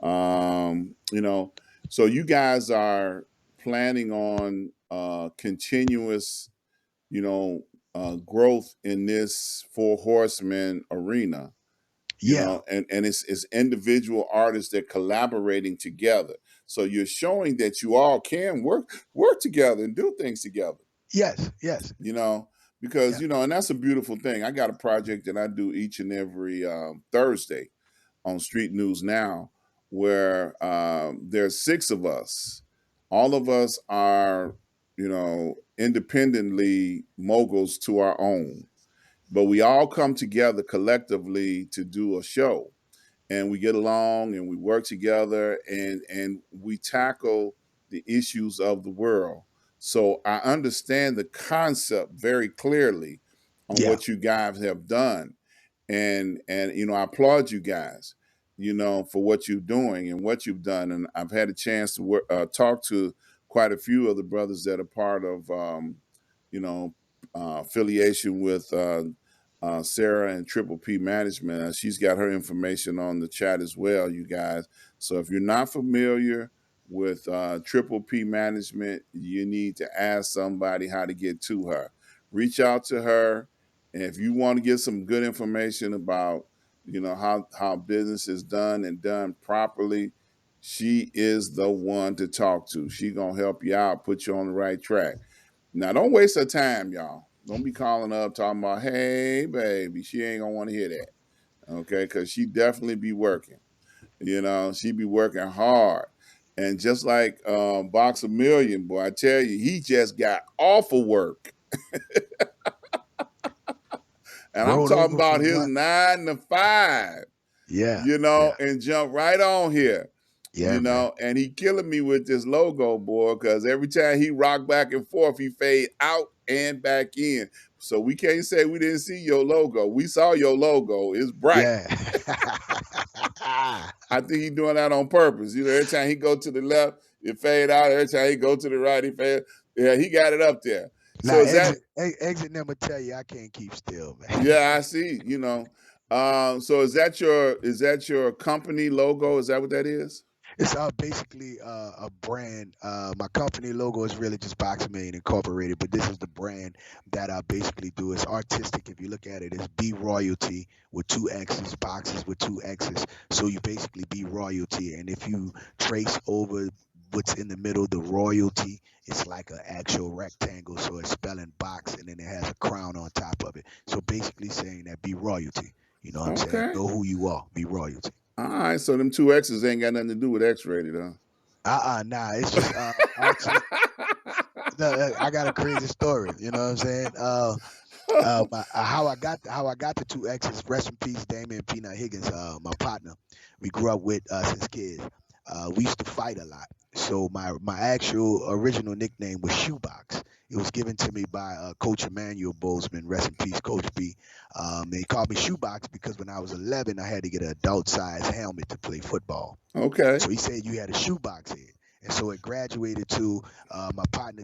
You know, so you guys are planning on continuous, you know, growth in this Four Horsemen arena, you Yeah. know, and it's individual artists that collaborating together. So you're showing that you all can work together and do things together, Yes. Yes. you know, because Yeah. you know, and that's a beautiful thing. I got a project that I do each and every Thursday on Street News Now, where there's six of us. All of us are, you know, independently moguls to our own, but we all come together collectively to do a show, and we get along and we work together, and we tackle the issues of the world. So I understand the concept very clearly on Yeah. what you guys have done, and you know, I applaud you guys, you know, for what you're doing and what you've done. And I've had a chance to talk to quite a few of the brothers that are part of you know, affiliation with Sarah and Triple P Management. She's got her information on the chat as well, you guys. So if you're not familiar with Triple P Management, you need to ask somebody how to get to her. Reach out to her, and if you want to get some good information about, you know, how business is done and done properly, she is the one to talk to. She gonna help you out, put you on the right track. Now, don't waste her time, y'all. Don't be calling up talking about, hey, baby. She ain't gonna want to hear that. Okay, because she definitely be working. She be working hard. And just like Boxx-A-Million, boy, I tell you, he just got awful work. And I'm Rolled talking over about from his what? 9 to 5, Yeah, yeah, and jump right on here. yeah, man. And he killing me with this logo, boy, because every time he rock back and forth, he fade out and back in. So we can't say we didn't see your logo. We saw your logo. It's bright. Yeah. I think he's doing that on purpose. Every time he go to the left, it fade out. Every time he go to the right, he fade. Yeah, he got it up there. Now So is that? exit number tell you I can't keep still, man. Yeah, I see. So is that your company logo? Is that what that is? It's basically a brand. My company logo is really just Boxx-A-Million Incorporated, but this is the brand that I basically do. It's artistic. If you look at it, it's B Royalty with two X's, boxes with two X's. So you basically be royalty. And if you trace over what's in the middle, the royalty, it's like an actual rectangle. So it's spelling box, and then it has a crown on top of it. So basically saying that be royalty. You know what I'm saying? Okay. Know who you are. Be royalty. All right. So them two X's ain't got nothing to do with X-rated, huh? Nah. It's just actually, no, I got a crazy story. You know what I'm saying? How I got the two exes. Rest in peace, Damian Peanut Higgins, my partner. We grew up with since kids. We used to fight a lot. So my actual original nickname was Shoebox. It was given to me by Coach Emmanuel Bozeman. Rest in peace, Coach B. They called me Shoebox because when I was 11, I had to get an adult size helmet to play football. Okay. So he said you had a shoebox head. And so it graduated to my partner,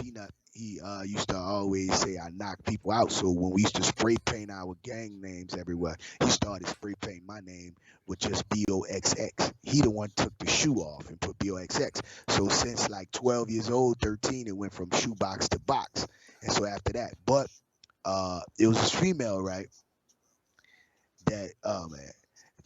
Peanut. He used to always say I knock people out. So when we used to spray paint our gang names everywhere, he started spray painting my name with just BOXX. He the one took the shoe off and put BOXX. So since like 12 years old, 13, it went from shoebox to box. And so after that, but it was this female, right? That man,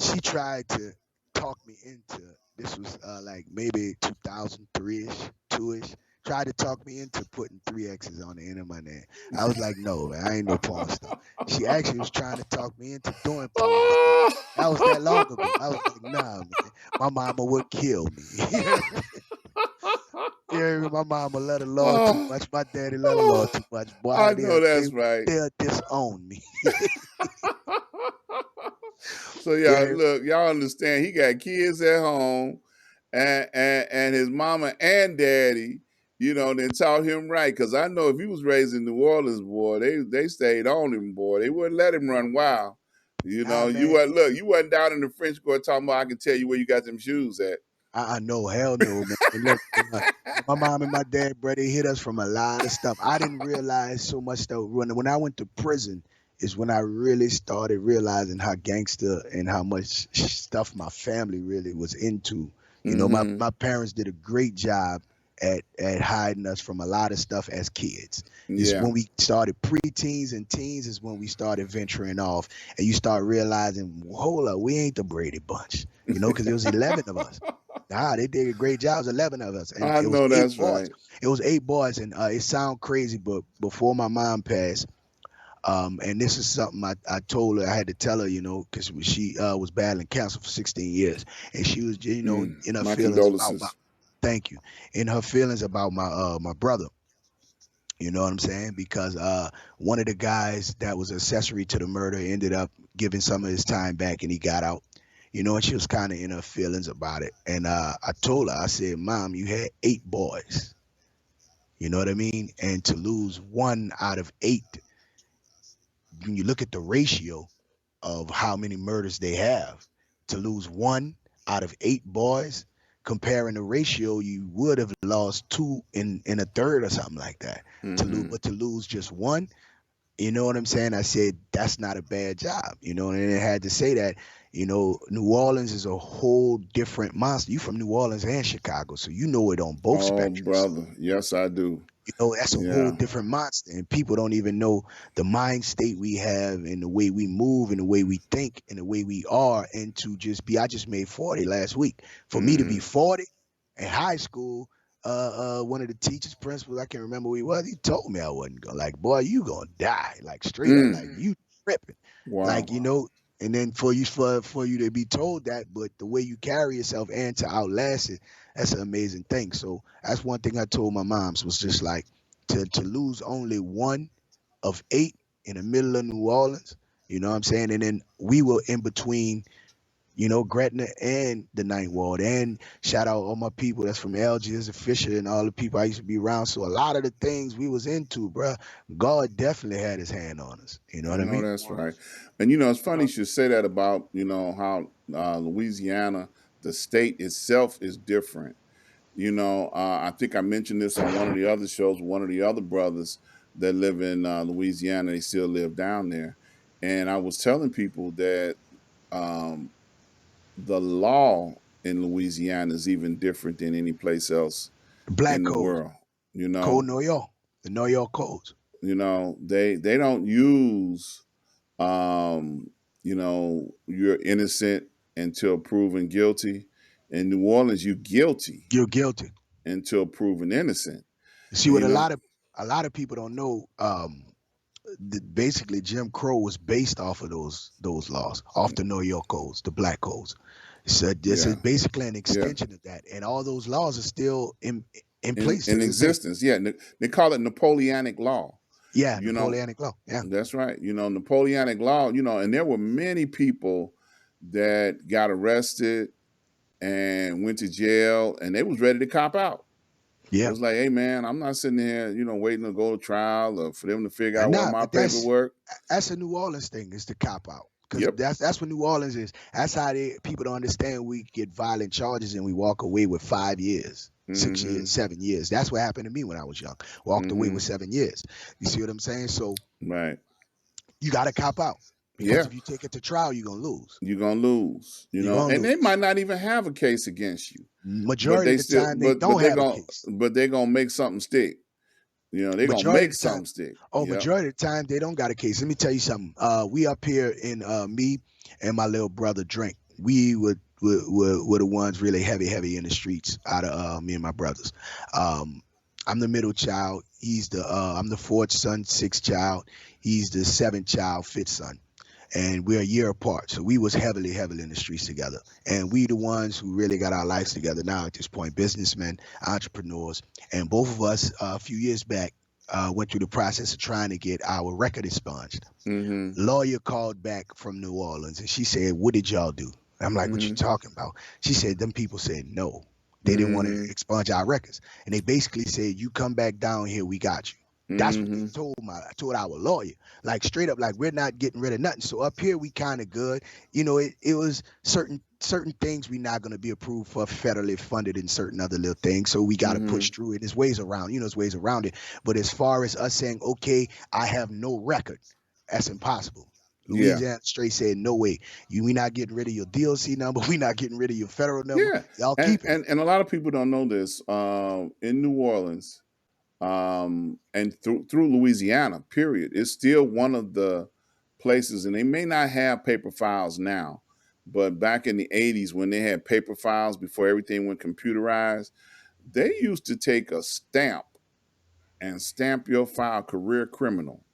she tried to talk me into this was like maybe 2003ish, 2ish. Tried to talk me into putting three X's on the end of my name. I was like, no, man, I ain't no porn star. She actually was trying to talk me into doing porn stuff. That was that long ago. I was like, nah, man, my mama would kill me. Yeah, my mama love the law too Oh, much. My daddy love the law oh, too much. Boy, I know that's right. they'll disown me. So yeah, Yeah, look, y'all understand he got kids at home, and his mama and daddy, then taught him right. Cause I know if he was raised in New Orleans, boy, they stayed on him, boy. They wouldn't let him run wild. nah, You man. weren't look, you wasn't down in the French court talking about I can tell you where you got them shoes at. I know, hell no, man. And look, my mom and my dad, bro, they hit us from a lot of stuff. I didn't realize so much stuff. When I went to prison, is when I really started realizing how gangster and how much stuff my family really was into. You know, Mm-hmm. my parents did a great job at hiding us from a lot of stuff as kids. It's Yeah. when we started preteens and teens is when we started venturing off, and you start realizing, hold up, we ain't the Brady Bunch. You know, because there was 11 of us. Nah, they did a great job. It was 11 of us, and I it was know eight that's boys. right. It was 8 boys, and it sounds crazy, but before my mom passed, and this is something I told her, I had to tell her, because she was battling cancer for 16 years, and she was, in her My feelings about my, condolences. thank you, in her feelings about my brother. You know what I'm saying? Because one of the guys that was accessory to the murder ended up giving some of his time back, and he got out. And she was kind of in her feelings about it. And I told her, I said, Mom, you had 8 boys. You know what I mean? And to lose one out of 8, when you look at the ratio of how many murders they have, to lose one out of 8 boys, comparing the ratio, you would have lost 2 in a third or something like that. Mm-hmm. But to lose just one, you know what I'm saying? I said, that's not a bad job, and I had to say that, New Orleans is a whole different monster. You from New Orleans and Chicago, so you know it on both Oh, spectrums. brother. Yes, I do. That's a whole Yeah. different monster, and people don't even know the mind state we have and the way we move and the way we think and the way we are. And to just be, I just made 40 last week. For me to be Mm-hmm. 40 in high school, one of the teachers, principals, I can't remember who he was. He told me I wasn't going. Like, boy, you gonna die. Like straight up, like you tripping. Like, Wow. you know. And then for you to be told that, but the way you carry yourself and to outlast it, that's an amazing thing. So that's one thing I told my moms was just like to lose only one of 8 in the middle of New Orleans. You know what I'm saying? And then we were in between, you know, Gretna and the Ninth Ward. And shout out all my people that's from Algiers and Fisher and all the people I used to be around. So a lot of the things we was into, bruh, God definitely had his hand on us. You know I what I know mean? that's right. And you know, it's funny you should say that about, you know, how Louisiana, the state itself is different. You know, I think I mentioned this on one of the other shows, one of the other brothers that live in Louisiana, they still live down there. And I was telling people that um, the law in Louisiana is even different than any place else Black in the codes, world. You Code know, New York, the New York codes. they don't use um, you know, you're innocent until proven guilty. In New Orleans, you're guilty You're guilty. until proven innocent. See And what you know, a lot of people don't know. Basically Jim Crow was based off of those laws, off the New York codes, the black codes. So this yeah, is basically an yeah, extension of that, and all those laws are still in place to in this day. existence. Yeah, they call it Napoleonic law. Yeah, You know, Napoleonic law. Yeah, that's right. You know, Napoleonic law. You know, and there were many people that got arrested and went to jail, and they was ready to cop out. It yeah. was like, hey man, I'm not sitting here, you know, waiting to go to trial or for them to figure And out where now, my but paperwork. that's a New Orleans thing, is the cop out. Because Yep. that's what New Orleans is. That's how people don't understand. We get violent charges and we walk away with 5 years, 6 years, Mm-hmm. 7 years. That's what happened to me when I was young. Walked away with Mm-hmm. 7 years. You see what I'm saying? So Right. you got to cop out, because Yeah. if you take it to trial, you're gonna lose. You're gonna lose. You You're know, gonna and they lose. might not even have a case against you, but Majority they of the still, time, they don't have a case. but they're gonna make something stick. You know, they're gonna Majority make of the time, something stick. oh, Yep. majority of the time they don't got a case. Let me tell you something. We up here in me and my little brother Drink. We were the ones really heavy in the streets out of me and my brothers. Um, I'm the middle child. I'm the fourth son, sixth child. He's the seventh child, fifth son. And we're a year apart. So we was heavily in the streets together. And we the ones who really got our lives together now at this point, businessmen, entrepreneurs. And both of us, a few years back, went through the process of trying to get our record expunged. Mm-hmm. Lawyer called back from New Orleans and she said, "What did y'all do?" I'm like, "What you Mm-hmm. talking about?" She said, "Them people said no. They didn't want to Mm-hmm. expunge our records. And they basically said, you come back down here, we got you." That's what they Mm-hmm. told our lawyer. Like straight up, like we're not getting rid of nothing. So up here we kind of good. You know, it was certain things we not gonna be approved for federally funded and certain other little things. So we gotta Mm-hmm. push through it. There's ways around, there's ways around it. But as far as us saying, okay, I have no record, that's impossible. Yeah. Louisiana straight said, no way. We not getting rid of your DLC number. We not getting rid of your federal number. Yeah. Y'all And keeping it. and a lot of people don't know this. In New Orleans, and through Louisiana, period, it's still one of the places, and they may not have paper files now, but back in the 80s when they had paper files before everything went computerized, they used to take a stamp and stamp your file career criminal.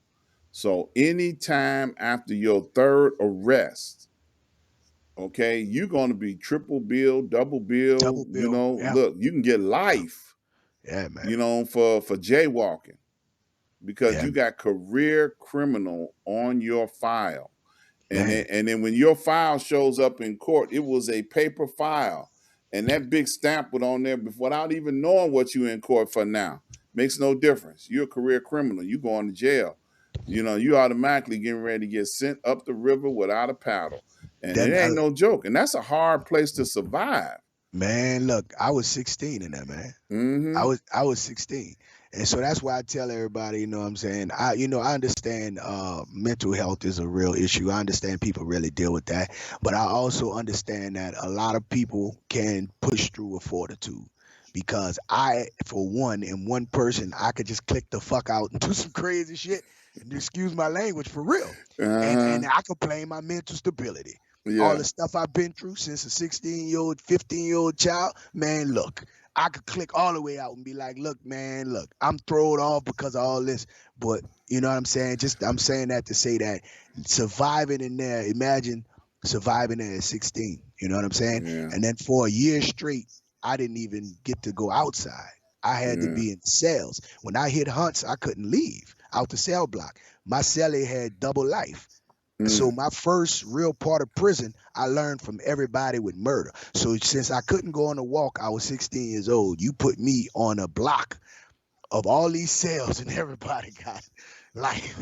So anytime after your third arrest, okay, you're going to be triple bill, double bill. Double bill. Yeah. Look, you can get life, Yeah, man. for jaywalking because Yeah, you got career criminal on your file. And man. then when your file shows up in court, it was a paper file. And that big stamp was on there without even knowing what you in court for now. Makes no difference. You're a career criminal. You going to jail. You automatically getting ready to get sent up the river without a paddle. And it Then ain't no joke. And that's a hard place to survive. man, look, I was 16 in that, man. Mm-hmm. I was 16. And so that's why I tell everybody, you know what I'm saying? I understand mental health is a real issue. I understand people really deal with that. But I also understand that a lot of people can push through with fortitude. Because for one, in one person, I could just click the fuck out and do some crazy shit. And excuse my language, for real. And Uh-huh. and I complain my mental stability. All Yeah. the stuff I've been through since a 16-year-old, 15-year-old child, man, look, I could click all the way out and be like, look, man, look, I'm thrown off because of all this. But you know what I'm saying? Just I'm saying that to say that surviving in there, imagine surviving there at 16. You know what I'm saying? Yeah. And then for a year straight, I didn't even get to go outside. I had to Yeah. be in cells. When I hit hunts, I couldn't leave out the cell block. My cellie had double life. So Mm. my first real part of prison, I learned from everybody with murder. So since I couldn't go on a walk, I was 16 years old. You put me on a block of all these cells, and everybody got life.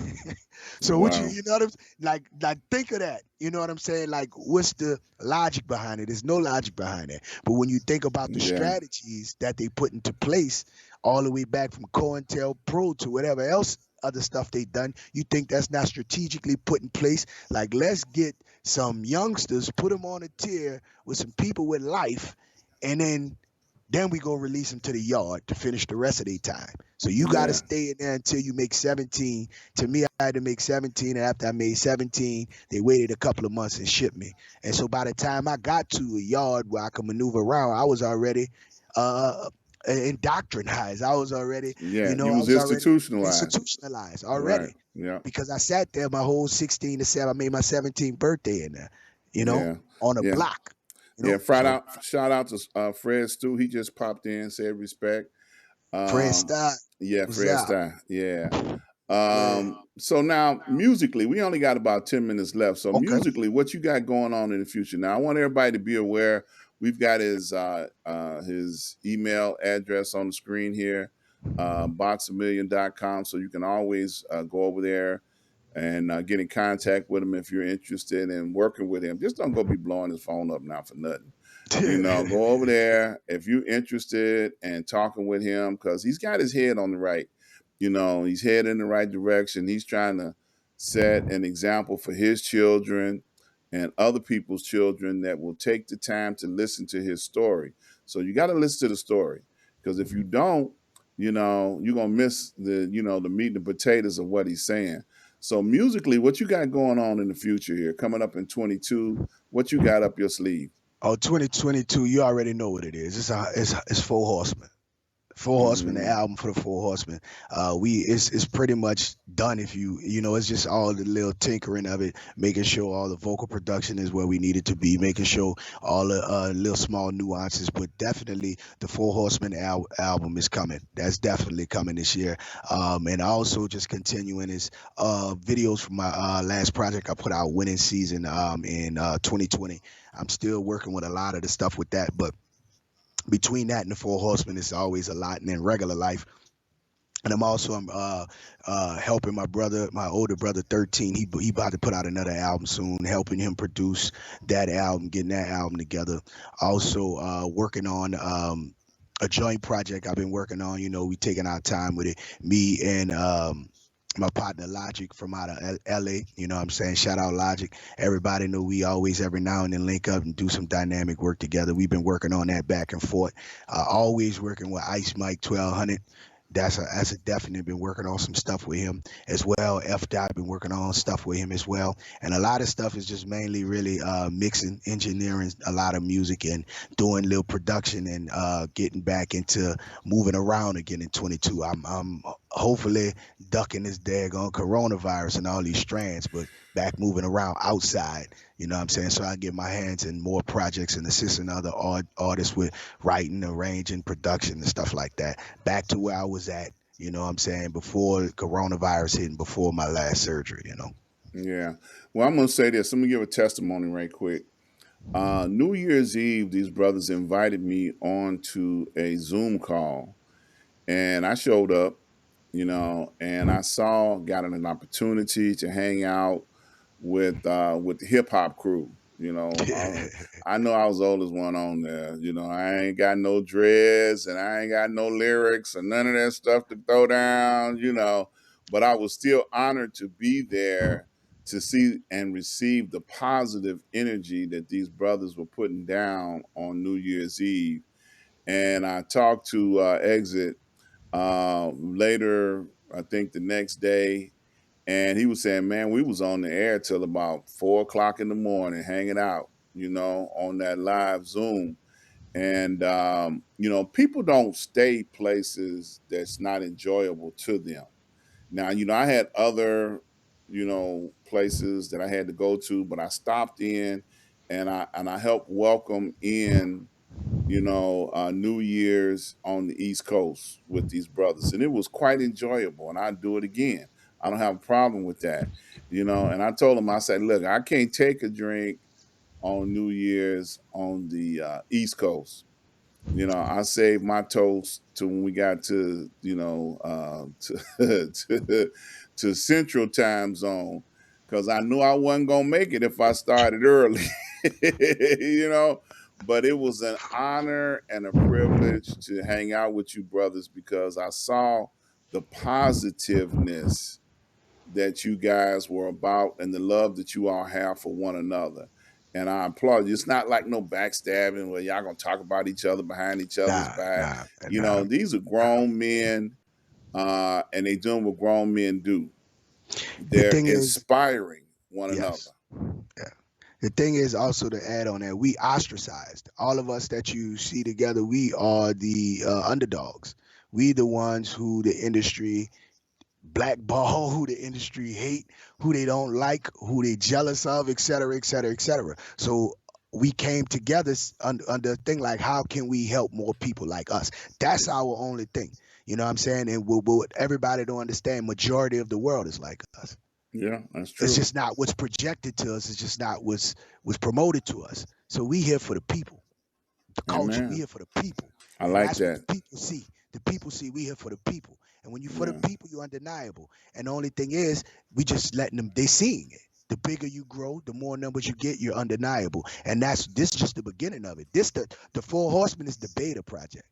So what Wow. you know what I'm like think of that. You know what I'm saying? Like what's the logic behind it? There's no logic behind it. But when you think about the Yeah. strategies that they put into place all the way back from COINTELPRO to whatever else other stuff they done, you think that's not strategically put in place? Like let's get some youngsters, put them on a tier with some people with life, and then we go release them to the yard to finish the rest of their time. So you got to Yeah. stay in there until you make 17. To me, I had to make 17, and after I made 17, they waited a couple of months and shipped me. And so by the time I got to a yard where I could maneuver around, I was already indoctrinized. I was already, Yeah. I You was was already institutionalized. institutionalized Right. already Yeah. because I sat there my whole 16 to 7. I made my 17th birthday in there, Yeah. on a Yeah. block, Yeah. So Shout out to Fred Stu. He just popped in, said respect. Fred Um, Stott yeah, was Fred out. Stein. Yeah. Yeah. So now musically, we only got about 10 minutes left. So Okay. musically, what you got going on in the future? Now I want everybody to be aware. We've got his email address on the screen here, boxamillion.com. So you can always go over there and get in contact with him if you're interested in working with him. Just don't go be blowing his phone up now for nothing. Go over there if you're interested in talking with him because he's got his head on the right. He's headed in the right direction. He's trying to set an example for his children and other people's children that will take the time to listen to his story. So you got to listen to the story because if you don't, you're gonna miss the meat and the potatoes of what he's saying. So musically, what you got going on in the future here, coming up in 22? What you got up your sleeve? Oh, 2022, you already know what it is. It's Four Horsemen. Four Horsemen, the Hmm. album for the Four Horsemen. It's pretty much done. If it's just all the little tinkering of it, making sure all the vocal production is where we need it to be, making sure all the little small nuances. But definitely, the Four Horsemen album is coming. That's definitely coming this year. And also just continuing is videos from my last project I put out, Winning Season, in 2020. I'm still working with a lot of the stuff with that, but between that and the Four Horsemen, it's always a lot. And then regular life, and I'm helping my brother, my older brother, 13. He about to put out another album soon, helping him produce that album, getting that album together. Also working on a joint project I've been working on. We taking our time with it. Me and my partner Logic from out of LA. You know what I'm saying? Shout out Logic. Everybody know we always every now and then link up and do some dynamic work together. We've been working on that back and forth. Always working with Ice Mike 1200. That's a definite. Been working on some stuff with him as well. F Dot been working on stuff with him as well, and a lot of stuff is just mainly really mixing, engineering a lot of music and doing little production and getting back into moving around again in 22. I'm hopefully ducking this daggone coronavirus and all these strands, but back moving around outside. You know what I'm saying? So I get my hands in more projects and assisting other artists with writing, arranging, production, and stuff like that. Back to where I was at, you know what I'm saying, before coronavirus hit and before my last surgery. Yeah. Well, I'm gonna say this. Let me give a testimony right quick. New Year's Eve, these brothers invited me on to a Zoom call, and I showed up. And I got an opportunity to hang out with the hip hop crew. I know I was the oldest one on there. I ain't got no dreads and I ain't got no lyrics and none of that stuff to throw down. But I was still honored to be there to see and receive the positive energy that these brothers were putting down on New Year's Eve. And I talked to Exit later, I think the next day, and he was saying, man, we was on the air till about 4 o'clock in the morning, hanging out, on that live Zoom. And people don't stay places that's not enjoyable to them. Now, I had other, places that I had to go to, but I stopped in and I helped welcome in, New Year's on the East Coast with these brothers. And it was quite enjoyable. And I'd do it again. I don't have a problem with that. And I told them, I said, look, I can't take a drink on New Year's on the East Coast. I saved my toast to when we got to, to Central Time Zone, because I knew I wasn't gonna make it if I started early, you know. But it was an honor and a privilege to hang out with you brothers, because I saw the positiveness that you guys were about and the love that you all have for one another. And I applaud you. It's not like no backstabbing where y'all gonna talk about each other behind each other's Nah, back. nah, nah. These are grown men, and they doing what grown men do. The They're thing is, inspiring one another. yes, yeah. The thing is also to add on that, we ostracized. All of us that you see together, we are the underdogs. We the ones who the industry blackball, who the industry hate, who they don't like, who they jealous of, et cetera, et cetera, et cetera. So we came together under a thing like, how can we help more people like us? That's our only thing. You know what I'm saying? And we'll everybody don't understand, majority of the world is like us. Yeah, that's It's true. just not what's projected to us. It's just not what's promoted to us. So we here for the people, the culture. We Amen. here for the people, I and like that's what that. the people see. The people see we here for the people, and when you for the Yeah. people, you're undeniable. And the only thing is, we just letting them. They seeing it. The bigger you grow, the more numbers you get, you're undeniable. And that's this is just the beginning of it. This the Four Horsemen is the beta project.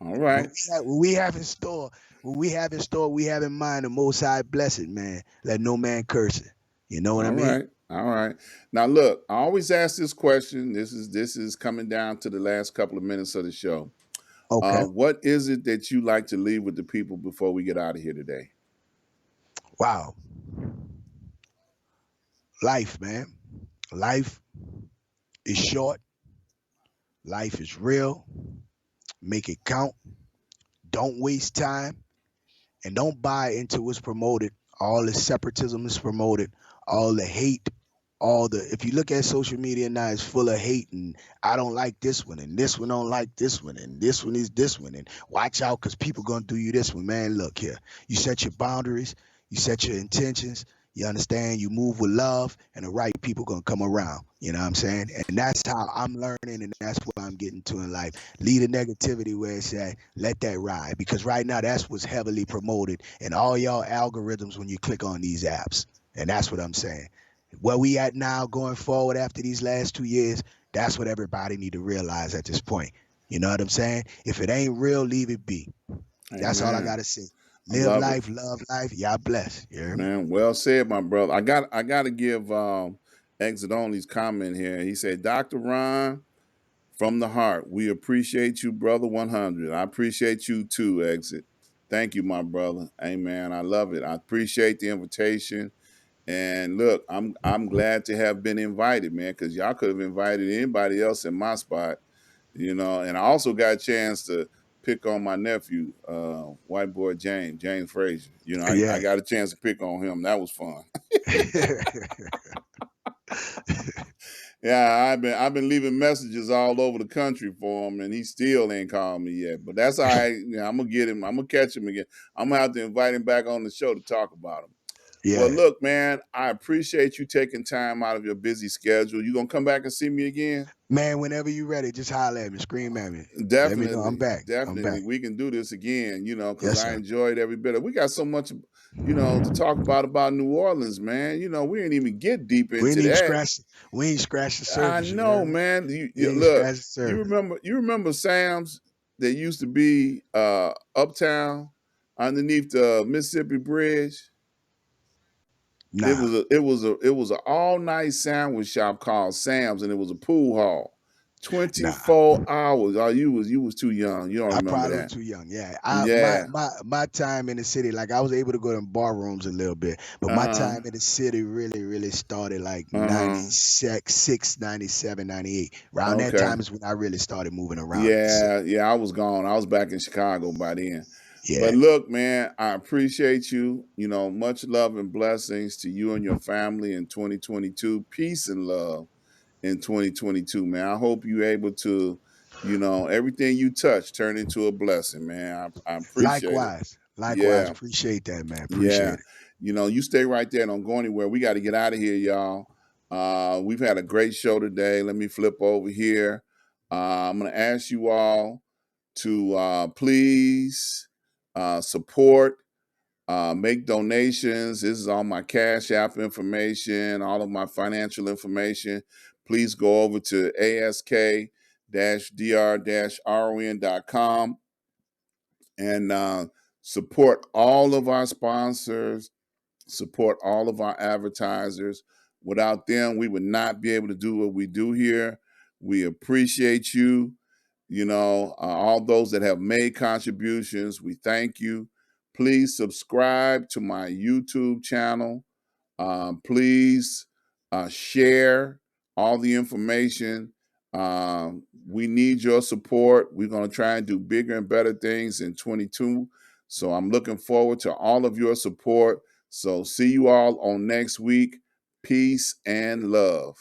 All right. What we have in store, we have in mind the Most High blessed man. Let no man curse it. You know what I All mean? right. All right. Now look, I always ask this question. This is coming down to the last couple of minutes of the show. Okay. What is it that you like to leave with the people before we get out of here today? Wow. Life, man. Life is short. Life is real. Make it count. Don't waste time. And don't buy into what's promoted. All the separatism is promoted. All the hate. If you look at social media now, it's full of hate, and I don't like this one, and this one don't like this one, and this one is this one, and watch out because people gonna do you this one. Man, look here. You set your boundaries, you set your intentions, you understand, you move with love, and the right people gonna come around. You know what I'm saying? And that's how I'm learning, and that's what I'm getting to in life. Leave the negativity where it's at, let that ride. Because right now that's what's heavily promoted in all y'all algorithms when you click on these apps. And that's what I'm saying. Where we at now going forward after these last 2 years, that's what everybody need to realize at this point. You know what I'm saying? If it ain't real, leave it be. That's all I Amen. gotta say. I Live love it. life, love life. Y'all bless. You hear me? Man, well said, my brother. I got to give Exit Only's comment here. He said, Dr. Ron, from the heart, we appreciate you, brother 100. I appreciate you too, Exit. Thank you, my brother. Amen. I love it. I appreciate the invitation. And look, I'm glad to have been invited, man, because y'all could have invited anybody else in my spot, And I also got a chance to pick on my nephew, white boy James Frazier. I Yeah. got a chance to pick on him. That was fun. Yeah, I've been leaving messages all over the country for him, and he still ain't called me yet. But that's all right. I'm gonna get him. I'm gonna catch him again. I'm gonna have to invite him back on the show to talk about him. Well, Yeah. look, man, I appreciate you taking time out of your busy schedule. You gonna come back and see me again? Man, whenever you ready, just holler at me, scream at me. Let me know. I'm Definitely, back. I'm definitely. back. We can do this again, because Yes, I sir. enjoyed every bit of. We got so much, to talk about New Orleans, man. We ain't even get deep We ain't into even that. scratch we ain't scratched the I surface, you know, heard me? man. We ain't Look, scratched the you surface. remember Sam's that used to be uptown underneath the Mississippi Bridge. It Nah. was a all night sandwich shop called Sam's, and it was a pool hall. Nah, 24 hours. Oh, you was too young. You don't I remember probably was that. too young. Yeah, Yeah. my time in the city, like I was able to go in bar rooms a little bit, but my Uh-huh. time in the city really started like Uh-huh. 96, 97, 98. Around that Okay. time is when I really started moving around in the city. Yeah, I was gone. I was back in Chicago by then. But Yeah. look, man, I appreciate you. Much love and blessings to you and your family in 2022. Peace and love in 2022, man. I hope you're able to, everything you touch turn into a blessing, man. I appreciate it. Likewise. Likewise. Yeah, Appreciate that, man. yeah. Appreciate it. You stay right there. Don't go anywhere. We got to get out of here, y'all. We've had a great show today. Let me flip over here. I'm going to ask you all to please support, make donations. This is all my Cash App information, all of my financial information. Please go over to ask-dr-ron.com and support all of our sponsors, support all of our advertisers. Without them, we would not be able to do what we do here. We appreciate you. All those that have made contributions, we thank you. Please subscribe to my YouTube channel. Please share all the information. We need your support. We're going to try and do bigger and better things in 22. So I'm looking forward to all of your support. So see you all on next week. Peace and love.